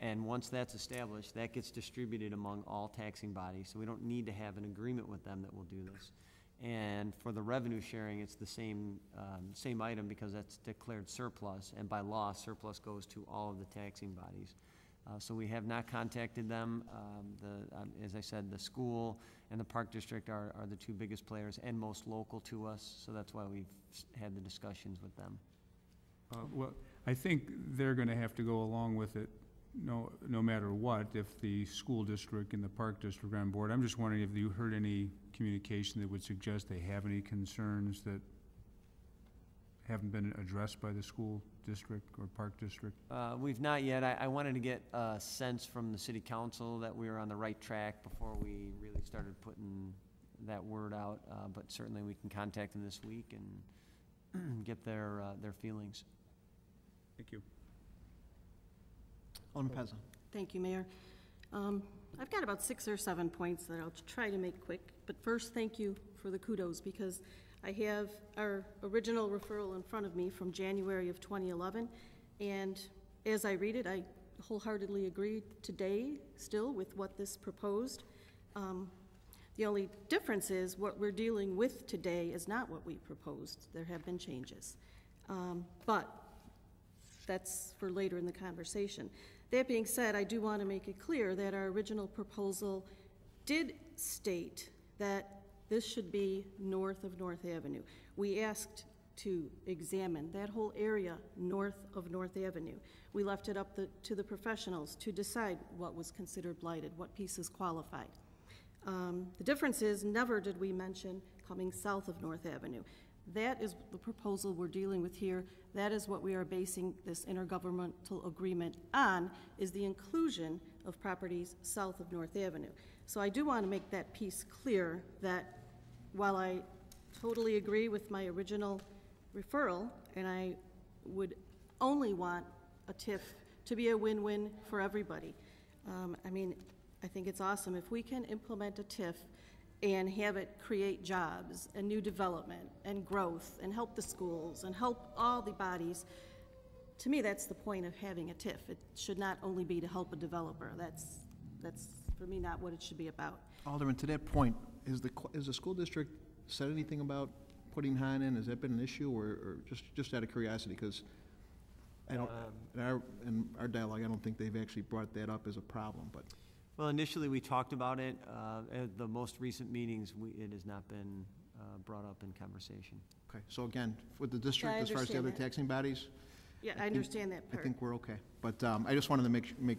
and once that's established, that gets distributed among all taxing bodies, so we don't need to have an agreement with them that will do this. And for the revenue sharing, it's the same item because that's declared surplus, and by law, surplus goes to all of the taxing bodies. So we have not contacted them. As I said, the school and the park district are the two biggest players and most local to us, so that's why we've had the discussions with them. Well, I think they're gonna have to go along with it, no matter what, if the school district and the park district are on board. I'm just wondering if you heard any communication that would suggest they have any concerns that haven't been addressed by the school district or park district? We've not yet. I wanted to get a sense from the city council that we were on the right track before we really started putting that word out, but certainly we can contact them this week and get their feelings. Thank you. Alderman Pezza. Thank you, Mayor. I've got about 6 or 7 points that I'll try to make quick, but first, thank you for the kudos, because I have our original referral in front of me from January of 2011, and as I read it, I wholeheartedly agree today still with what this proposed. The only difference is what we're dealing with today is not what we proposed. There have been changes. But that's for later in the conversation. That being said, I do want to make it clear that our original proposal did state that this should be north of North Avenue. We asked to examine that whole area north of North Avenue. We left it up to the professionals to decide what was considered blighted, what pieces qualified. The difference is never did we mention coming south of North Avenue. That is the proposal we're dealing with here. That is what we are basing this intergovernmental agreement on, is the inclusion of properties south of North Avenue. So I do want to make that piece clear that while I totally agree with my original referral, and I would only want a TIF to be a win-win for everybody. I mean, I think it's awesome if we can implement a TIF and have it create jobs and new development and growth and help the schools and help all the bodies. To me, that's the point of having a TIF. It should not only be to help a developer. That's for me not what it should be about. Alderman, to that point, is the school district said anything about putting HAN in? Has that been an issue, or just out of curiosity? Because I don't, in our dialogue, I don't think they've actually brought that up as a problem, but. Well, initially, we talked about it. At the most recent meetings, it has not been brought up in conversation. Okay, so again, with the district, Yeah, I as far as the other understand that. taxing bodies? Yeah, I understand that I part. think we're okay. But I just wanted to make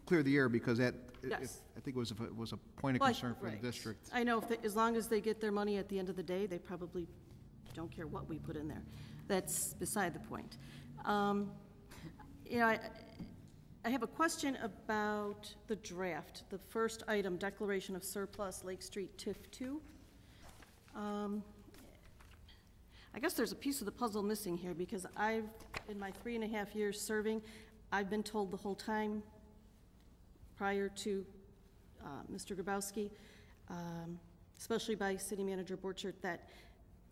clear the air, because that, Yes. I think it was a point of Well, concern for the right. district. I know, as long as they get their money at the end of the day, they probably don't care what we put in there. That's beside the point. You know, I have a question about the draft, the first item, declaration of surplus, Lake Street TIF 2. I guess there's a piece of the puzzle missing here, because in my 3.5 years serving, I've been told the whole time prior to Mr. Grabowski, especially by City Manager Borchert, that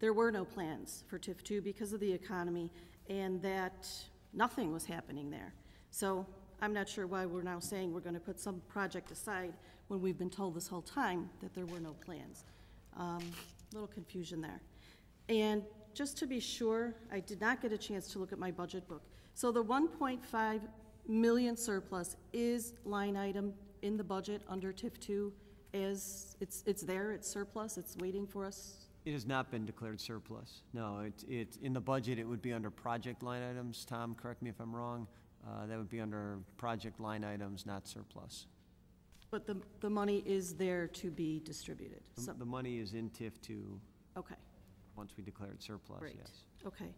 there were no plans for TIF 2 because of the economy, and that nothing was happening there. So I'm not sure why we're now saying we're going to put some project aside when we've been told this whole time that there were no plans. Little confusion there. And just to be sure, I did not get a chance to look at my budget book. So the 1.5 million surplus is line item in the budget under TIF 2, as it's there, it's surplus, it's waiting for us. It has not been declared surplus. No, it's in the budget. It would be under project line items. Tom, correct me if I'm wrong. That would be under project line items, not surplus. But the money is there to be distributed. So, The money is in TIF 2 okay, once we declare it surplus, great. yes. Okay.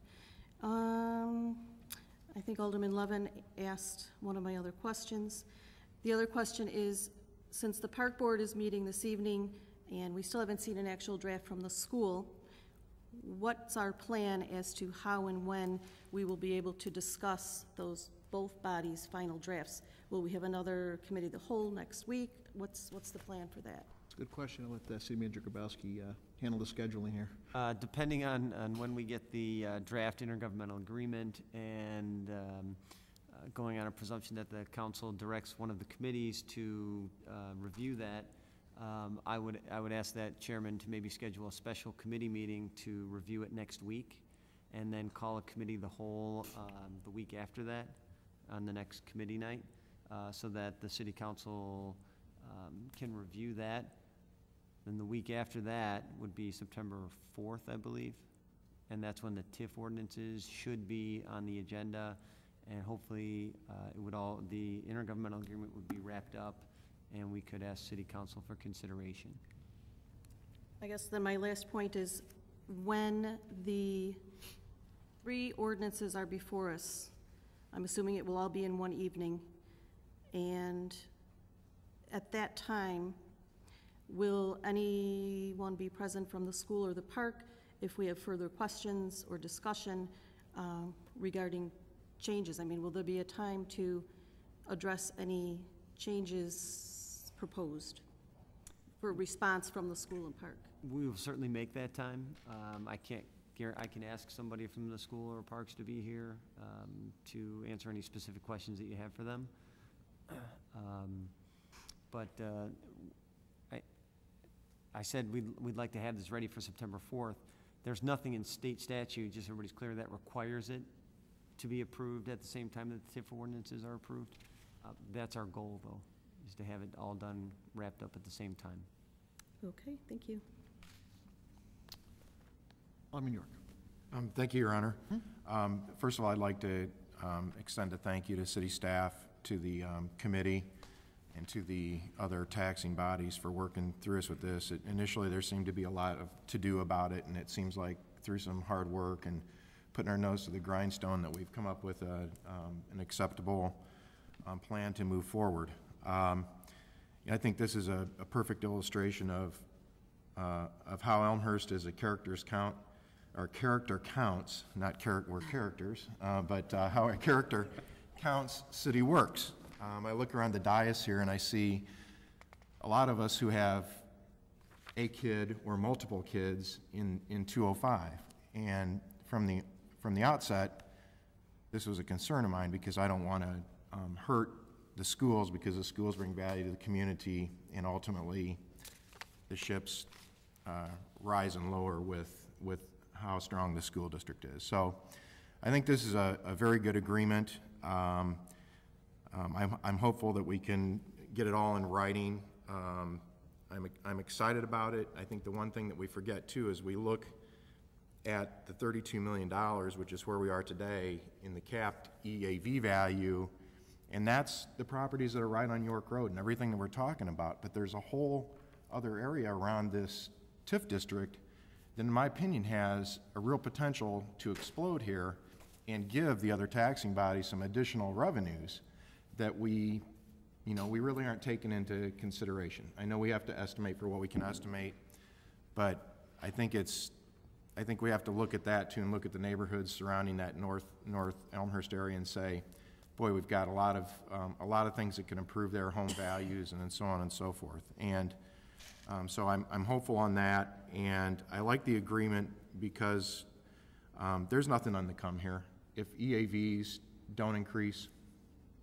I think Alderman Levin asked one of my other questions. The other question is, since the park board is meeting this evening and we still haven't seen an actual draft from the school, what's our plan as to how and when we will be able to discuss both bodies' final drafts? Will we have another committee of the whole next week? What's the plan for that? It's a good question. I'll let City Manager Grabowski handle the scheduling here. Depending on when we get the draft intergovernmental agreement and going on a presumption that the council directs one of the committees to review that, I would ask that chairman to maybe schedule a special committee meeting to review it next week, and then call a committee the whole the week after that, on the next committee night, so that the city council can review that. Then the week after that would be September 4th, I believe, and that's when the TIF ordinances should be on the agenda, and hopefully the intergovernmental agreement would be wrapped up, and we could ask city council for consideration. I guess then my last point is, when the 3 ordinances are before us, I'm assuming it will all be in one evening, and at that time, will anyone be present from the school or the park if we have further questions or discussion regarding changes? I mean, will there be a time to address any changes proposed for response from the school and park? We will certainly make that time. I can ask somebody from the school or parks to be here to answer any specific questions that you have for them. But I said we'd like to have this ready for September 4th. There's nothing in state statute, just so everybody's clear, that requires it to be approved at the same time that the TIF ordinances are approved. That's our goal, though, is to have it all done, wrapped up at the same time. Okay, thank you. Alderman York. Thank you, Your Honor. First of all, I'd like to extend a thank you to city staff, to the committee, and to the other taxing bodies for working through us with this. Initially, there seemed to be a lot of to-do about it, and it seems like through some hard work and putting our nose to the grindstone that we've come up with an acceptable plan to move forward. I think this is a perfect illustration of how Elmhurst is a characters count, or character counts, not we're characters, but how a character counts city works. I look around the dais here and I see a lot of us who have a kid or multiple kids in 205. And from the outset, this was a concern of mine, because I don't want to hurt the schools, because the schools bring value to the community, and ultimately the ships rise and lower with how strong the school district is. So I think this is a very good agreement. I'm hopeful that we can get it all in writing. I'm excited about it. I think the one thing that we forget too is we look at the $32 million, which is where we are today in the capped EAV value, and that's the properties that are right on York Road and everything that we're talking about. But there's a whole other area around this TIF district that, in my opinion, has a real potential to explode here and give the other taxing bodies some additional revenues that we really aren't taking into consideration. I know we have to estimate for what we can estimate, but I think we have to look at that too, and look at the neighborhoods surrounding that North Elmhurst area and say, boy, we've got a lot of things that can improve their home values, and so on and so forth. And so I'm hopeful on that, and I like the agreement because there's nothing on the come here. If EAVs don't increase,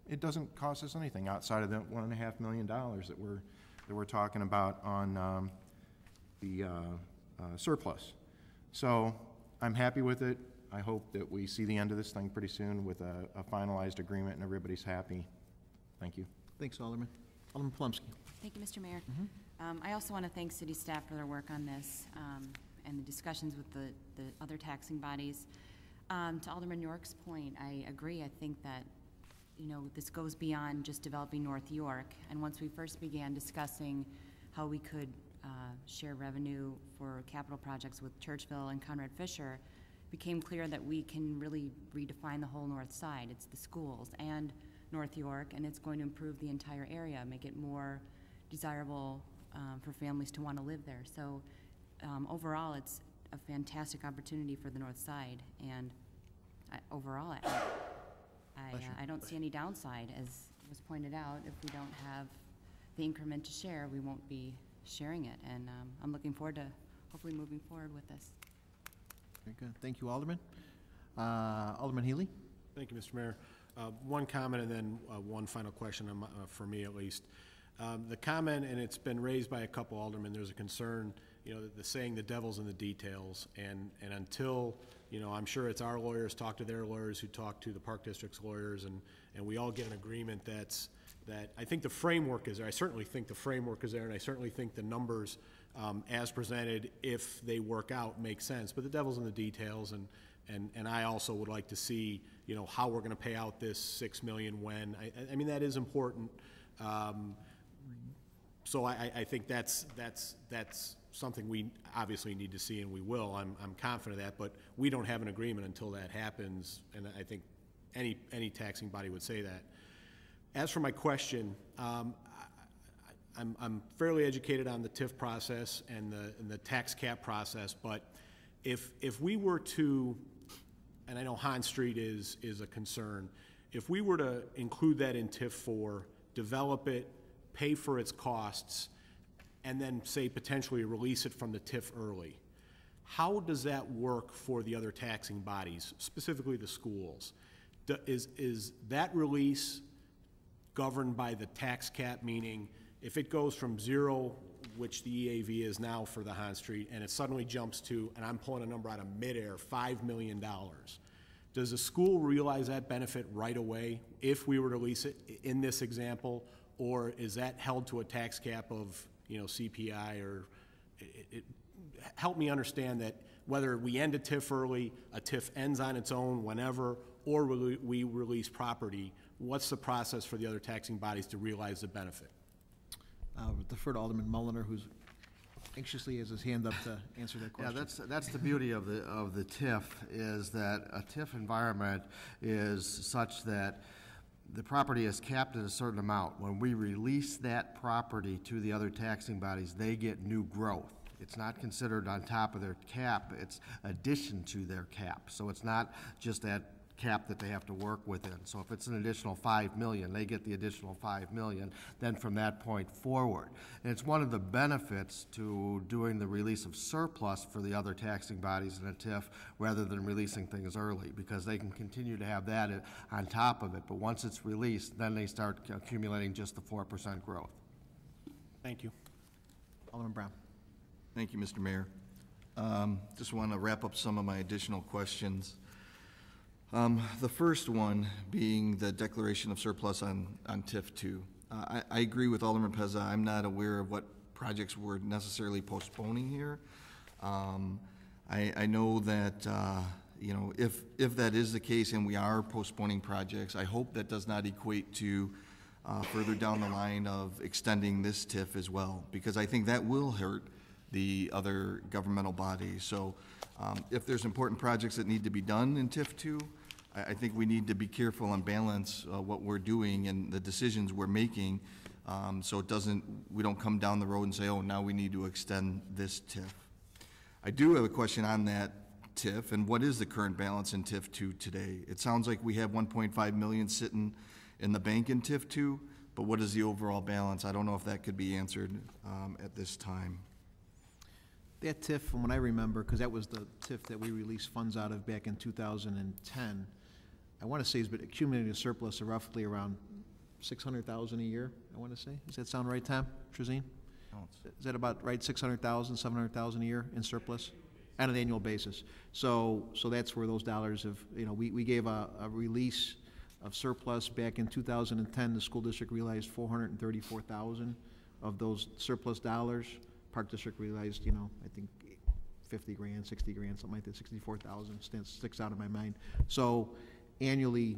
it doesn't cost us anything outside of the $1.5 million that we're talking about on the surplus. So I'm happy with it. I hope that we see the end of this thing pretty soon with a finalized agreement and everybody's happy. Thank you. Thanks, Alderman. Alderman Plumsky. Thank you, Mr. Mayor. I also want to thank city staff for their work on this and the discussions with the other taxing bodies. To Alderman York's point, I agree. I think that this goes beyond just developing North York. And once we first began discussing how we could share revenue for capital projects with Churchville and Conrad Fisher, it became clear that we can really redefine the whole north side. It's the schools and North York, and it's going to improve the entire area, make it more desirable for families to want to live there. So overall, it's a fantastic opportunity for the north side. And overall, I don't see any downside. As was pointed out, if we don't have the increment to share, we won't be sharing it. And I'm looking forward to hopefully moving forward with this. Very good. Thank you, Alderman. Alderman Healy. Thank you, Mr. Mayor. One comment and then one final question for me at least. The comment, and it's been raised by a couple aldermen, there's a concern, you know, the saying the devil's in the details, and until, you know, I'm sure it's our lawyers talk to their lawyers who talk to the Park District's lawyers, and we all get an agreement that I think the framework is there. I certainly think the framework is there, and I certainly think the numbers, as presented, if they work out, make sense. But the devil's in the details, and I also would like to see, you know, how we're gonna pay out this $6 million when. I mean, that is important. So I think that's something we obviously need to see, and we will. I'm confident of that, but we don't have an agreement until that happens, and I think any taxing body would say that. As for my question, I'm fairly educated on the TIF process and the tax cap process, but if we were to, and I know Hahn Street is a concern, if we were to include that in TIF 4, develop it, pay for its costs, and then say potentially release it from the TIF early, how does that work for the other taxing bodies, specifically the schools? Is that release governed by the tax cap, meaning if it goes from 0, which the EAV is now for the Hahn Street, and it suddenly jumps to, and I'm pulling a number out of midair, $5 million, does the school realize that benefit right away if we were to release it in this example, or is that held to a tax cap of, you know, CPI, or help me understand that whether we end a TIF early, a TIF ends on its own whenever, or we release property, what's the process for the other taxing bodies to realize the benefit? I'll defer to Alderman Mulliner, who's anxiously has his hand up to answer that question. Yeah, that's the beauty of the TIF, is that a TIF environment is such that the property is capped at a certain amount. When we release that property to the other taxing bodies, they get new growth. It's not considered on top of their cap, it's addition to their cap. So it's not just that cap that they have to work within. So if it's an additional 5 million, they get the additional 5 million, then from that point forward. And it's one of the benefits to doing the release of surplus for the other taxing bodies in a TIF rather than releasing things early, because they can continue to have that on top of it. But once it's released, then they start accumulating just the 4% growth. Thank you. Alderman Brown. Thank you, Mr. Mayor. Just want to wrap up some of my additional questions. The first one being the declaration of surplus on TIF 2. I agree with Alderman Pezza. I'm not aware of what projects we're necessarily postponing here. I know that, you know, if that is the case and we are postponing projects, I hope that does not equate to further down the line of extending this TIF as well, because I think that will hurt the other governmental bodies. So if there's important projects that need to be done in TIF 2, I think we need to be careful and balance what we're doing and the decisions we're making, so we don't come down the road and say, oh, now we need to extend this TIF. I do have a question on that TIF, and what is the current balance in TIF 2 today? It sounds like we have 1.5 million sitting in the bank in TIF 2, but what is the overall balance? I don't know if that could be answered at this time. That TIF, from what I remember, because that was the TIF that we released funds out of back in 2010, I want to say has been accumulating a surplus of roughly around $600,000 a year, I want to say. Does that sound right, Tom Trezine? Is that about right, 600,000, 700,000 a year in surplus? On an annual basis. So that's where those dollars have, you know, we gave a release of surplus back in 2010. The school district realized 434,000 of those surplus dollars. Park District realized, you know, I think 50 grand, 60 grand, something like that, 64,000 sticks out of my mind. So annually,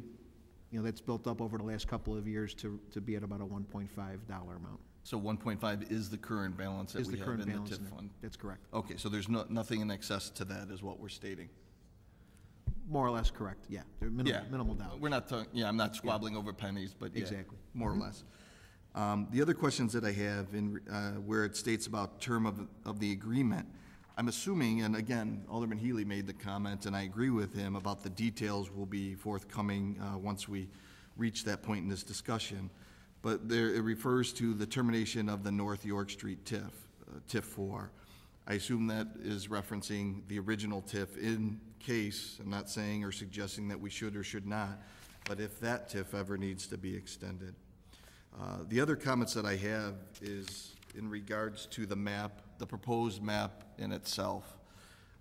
you know, that's built up over the last couple of years to be at about a $1.5 amount. So 1.5 is the current balance that we have in the TIF fund? That's correct. Okay, so there's nothing in excess to that is what we're stating? More or less correct, yeah. They're minimal dollars. We're not talking, I'm not squabbling over pennies, but yeah, exactly. More or less. The other questions that I have in where it states about term of the agreement, I'm assuming, and again, Alderman Healy made the comment, and I agree with him about the details will be forthcoming once we reach that point in this discussion. But there, it refers to the termination of the North York Street TIF, TIF 4. I assume that is referencing the original TIF in case, I'm not saying or suggesting that we should or should not, but if that TIF ever needs to be extended. The other comments that I have is in regards to the map, the proposed map in itself.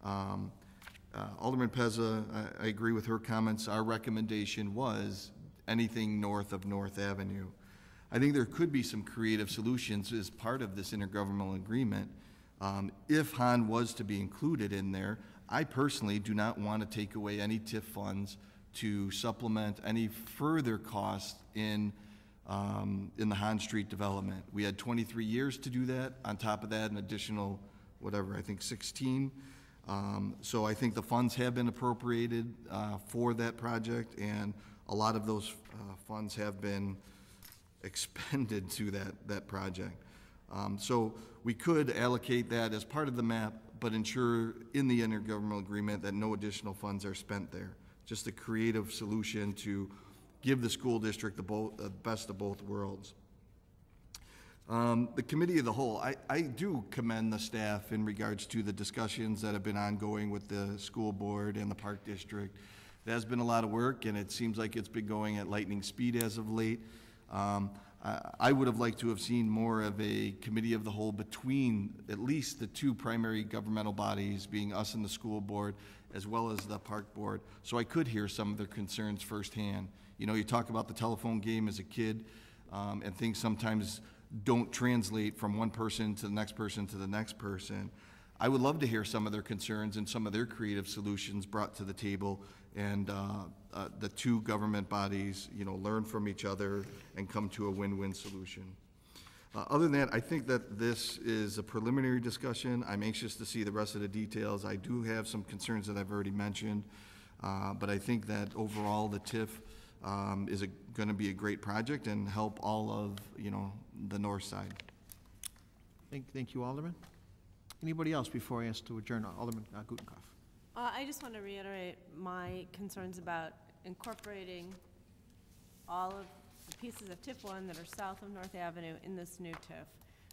Alderman Pezza, I agree with her comments. Our recommendation was anything north of North Avenue. I think there could be some creative solutions as part of this intergovernmental agreement. If Han was to be included in there, I personally do not want to take away any TIF funds to supplement any further costs in the Han Street development. We had 23 years to do that. On top of that, an additional, whatever, I think 16. So I think the funds have been appropriated for that project, and a lot of those funds have been expended to that project. So we could allocate that as part of the map, but ensure in the intergovernmental agreement that no additional funds are spent there. Just a creative solution to give the school district the best of both worlds. The committee of the whole, I do commend the staff in regards to the discussions that have been ongoing with the school board and the park district. It has been a lot of work, and it seems like it's been going at lightning speed as of late. I would have liked to have seen more of a committee of the whole between at least the two primary governmental bodies, being us and the school board, as well as the park board, so I could hear some of their concerns firsthand. You know, you talk about the telephone game as a kid, and things sometimes don't translate from one person to the next person to the next person. I would love to hear some of their concerns and some of their creative solutions brought to the table, and the two government bodies, you know, learn from each other and come to a win-win solution. Other than that, I think that this is a preliminary discussion. I'm anxious to see the rest of the details. I do have some concerns that I've already mentioned, but I think that overall the TIF is going to be a great project and help all of, you know, the north side. Thank you, Alderman. Anybody else before I ask to adjourn? Alderman Gutenkopf. I just want to reiterate my concerns about incorporating all of the pieces of TIF 1 that are south of North Avenue in this new TIF.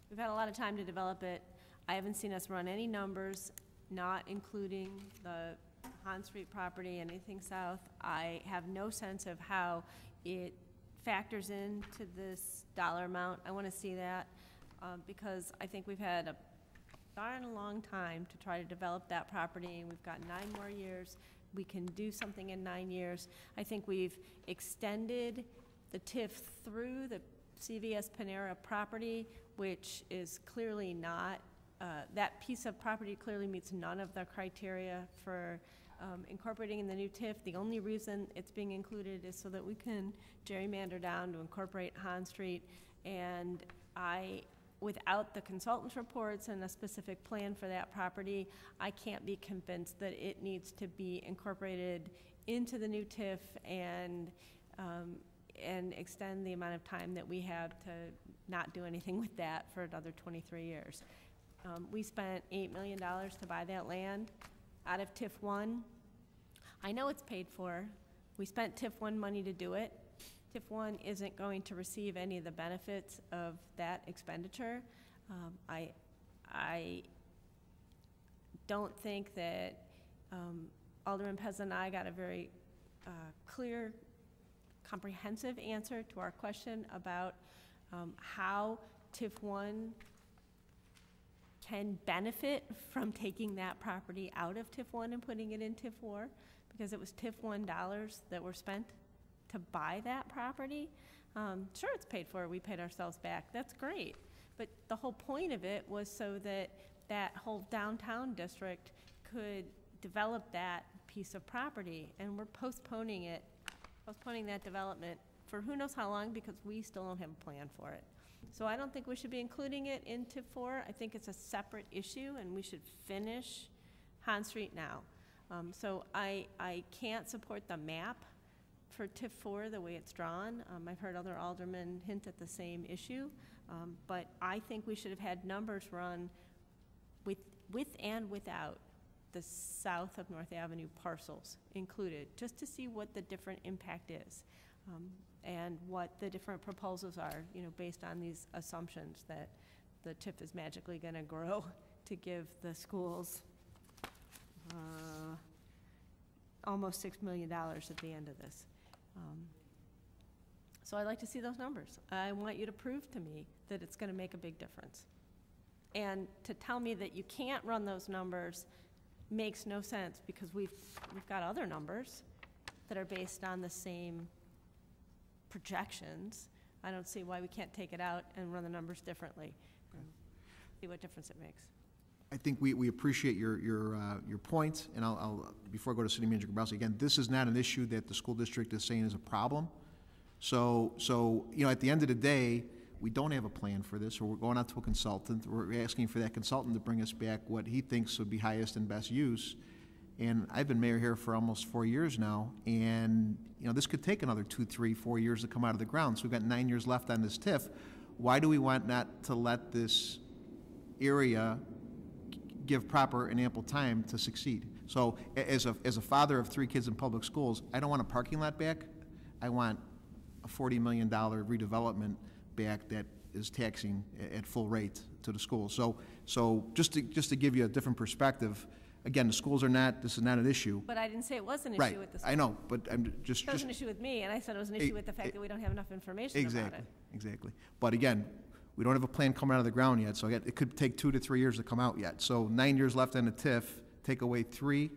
We've had a lot of time to develop it. I haven't seen us run any numbers, not including the Han Street property, anything south. I have no sense of how it factors into this dollar amount. I want to see that because I think we've had a darn long time to try to develop that property, and we've got 9 more years. We can do something in 9 years. I think we've extended the TIF through the CVS Panera property, which is clearly not, that piece of property clearly meets none of the criteria for incorporating in the new TIF. The only reason it's being included is so that we can gerrymander down to incorporate Han Street, and without the consultant's reports and a specific plan for that property, I can't be convinced that it needs to be incorporated into the new TIF and extend the amount of time that we have to not do anything with that for another 23 years. We spent $8 million to buy that land out of TIF 1. I know it's paid for. We spent TIF 1 money to do it. TIF 1 isn't going to receive any of the benefits of that expenditure. I don't think that Alderman Pez and I got a very clear, comprehensive answer to our question about how TIF 1 can benefit from taking that property out of TIF 1 and putting it in TIF 4, because it was TIF 1 dollars that were spent to buy that property. Sure, it's paid for. We paid ourselves back. That's great. But the whole point of it was so that that whole downtown district could develop that piece of property, and we're postponing that development for who knows how long, because we still don't have a plan for it. So I don't think we should be including it in TIF 4. I think it's a separate issue, and we should finish Han Street now. So I can't support the map for TIF 4 the way it's drawn. I've heard other aldermen hint at the same issue, but I think we should have had numbers run with and without the south of North Avenue parcels included, just to see what the different impact is. And what the different proposals are, you know, based on these assumptions that the TIF is magically going to grow to give the schools almost $6 million at the end of this. So I'd like to see those numbers. I want you to prove to me that it's going to make a big difference. And to tell me that you can't run those numbers makes no sense, because we've got other numbers that are based on the same projections. I don't see why we can't take it out and run the numbers differently and see what difference it makes. I think we appreciate your point, and I'll, before I go to City Manager Grabowski, again, this is not an issue that the school district is saying is a problem. So, you know, at the end of the day, we don't have a plan for this, or we're going out to a consultant. We're asking for that consultant to bring us back what he thinks would be highest and best use. And I've been mayor here for almost 4 years now, and, you know, this could take another 2, 3, 4 years to come out of the ground. So we've got 9 years left on this TIF. Why do we want not to let this area give proper and ample time to succeed? So as a father of 3 kids in public schools, I don't want a parking lot back. I want a $40 million redevelopment back that is taxing at full rate to the schools. So just to give you a different perspective, again, the schools are not, this is not an issue. But I didn't say it was an Right, issue with the school. I know, but I'm just. It was an issue with me, and I said it was an issue with the fact that we don't have enough information about it. Exactly. But again, we don't have a plan coming out of the ground yet, so it could take 2 to 3 years to come out yet. So 9 years left on the TIF, take away 3,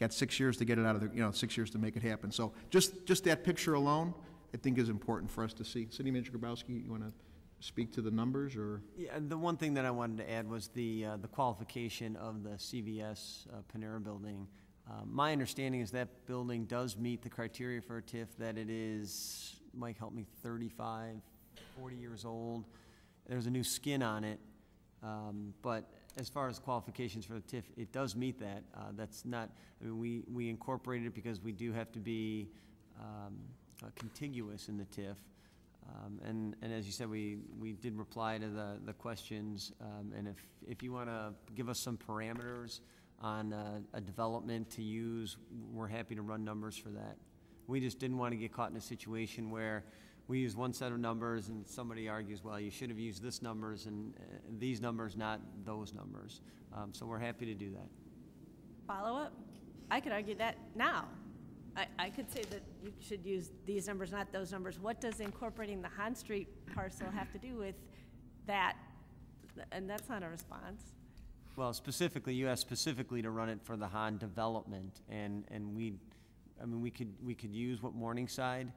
got 6 years to get it out of the, 6 years to make it happen. So just that picture alone, I think is important for us to see. City Manager Grabowski, you want to speak to the numbers, or? Yeah, the one thing that I wanted to add was the qualification of the CVS Panera building. My understanding is that building does meet the criteria for a TIF, that it is, Mike, help me, 35, 40 years old. There's a new skin on it, but as far as qualifications for the TIF, it does meet that. That's not, I mean, we incorporated it because we do have to be contiguous in the TIF. And as you said, we did reply to the questions, and if you want to give us some parameters on a development to use, we're happy to run numbers for that. We just didn't want to get caught in a situation where we use one set of numbers and somebody argues, well, you should have used this numbers and these numbers, not those numbers. So we're happy to do that. Follow-up? I could argue that now. I could say that you should use these numbers, not those numbers. What does incorporating the Han Street parcel have to do with that? And that's not a response. Well, specifically, you asked specifically to run it for the Han development, and we could use what Morningside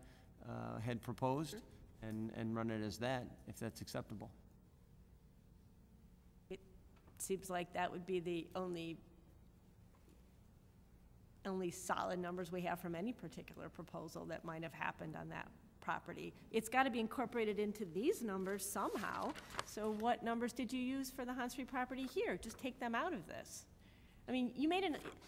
had proposed, and run it as that, if that's acceptable. It seems like that would be the only solid numbers we have from any particular proposal that might have happened on that property. It's got to be incorporated into these numbers somehow. So what numbers did you use for the Han Street property here? Just take them out of this. I mean,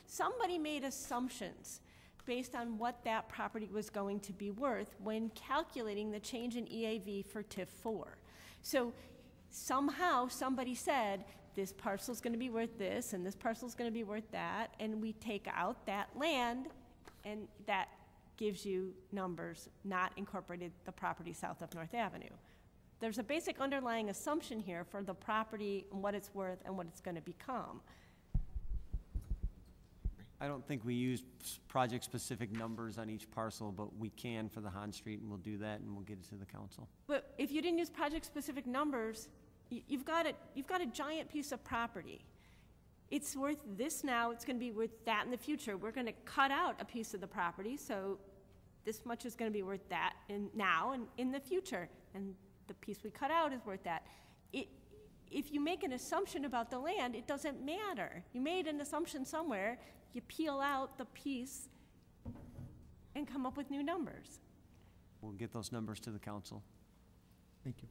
somebody made assumptions based on what that property was going to be worth when calculating the change in EAV for TIF 4. So somehow somebody said, this parcel's going to be worth this, and this parcel's going to be worth that, and we take out that land, and that gives you numbers not incorporated the property south of North Avenue. There's a basic underlying assumption here for the property and what it's worth and what it's going to become. I don't think we use project-specific numbers on each parcel, but we can for the Han Street, and we'll do that, and we'll get it to the council. But if you didn't use project-specific numbers, you've got a giant piece of property. It's worth this now, it's going to be worth that in the future. We're going to cut out a piece of the property, so this much is going to be worth that now and in the future, and the piece we cut out is worth that. If you make an assumption about the land, it doesn't matter. You made an assumption somewhere, you peel out the piece and come up with new numbers. We'll get those numbers to the council. Thank you.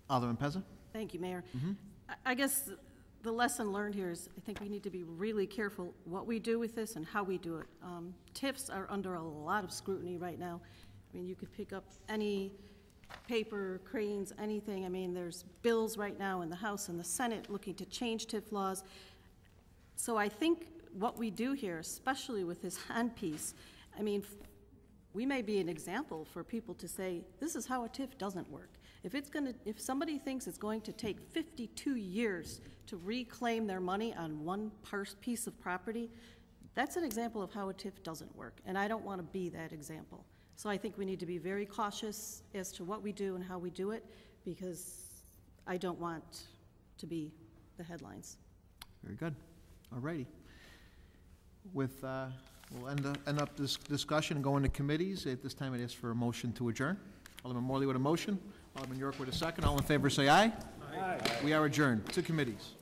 Alderman Pezza? Thank you, Mayor. I guess the lesson learned here is I think we need to be really careful what we do with this and how we do it. TIFs are under a lot of scrutiny right now. I mean, you could pick up any paper, cranes, anything. I mean, there's bills right now in the House and the Senate looking to change TIF laws. So I think what we do here, especially with this Han piece, I mean, we may be an example for people to say, this is how a TIF doesn't work. If somebody thinks it's going to take 52 years to reclaim their money on one piece of property, that's an example of how a TIF doesn't work, and I don't want to be that example. So I think we need to be very cautious as to what we do and how we do it, because I don't want to be the headlines. Very good. All righty. With, we'll end up this discussion and go into committees. At this time, it is for a motion to adjourn. Alderman Morley with a motion, Alderman York with a second. All in favor, say aye. Aye. We are adjourned to committees.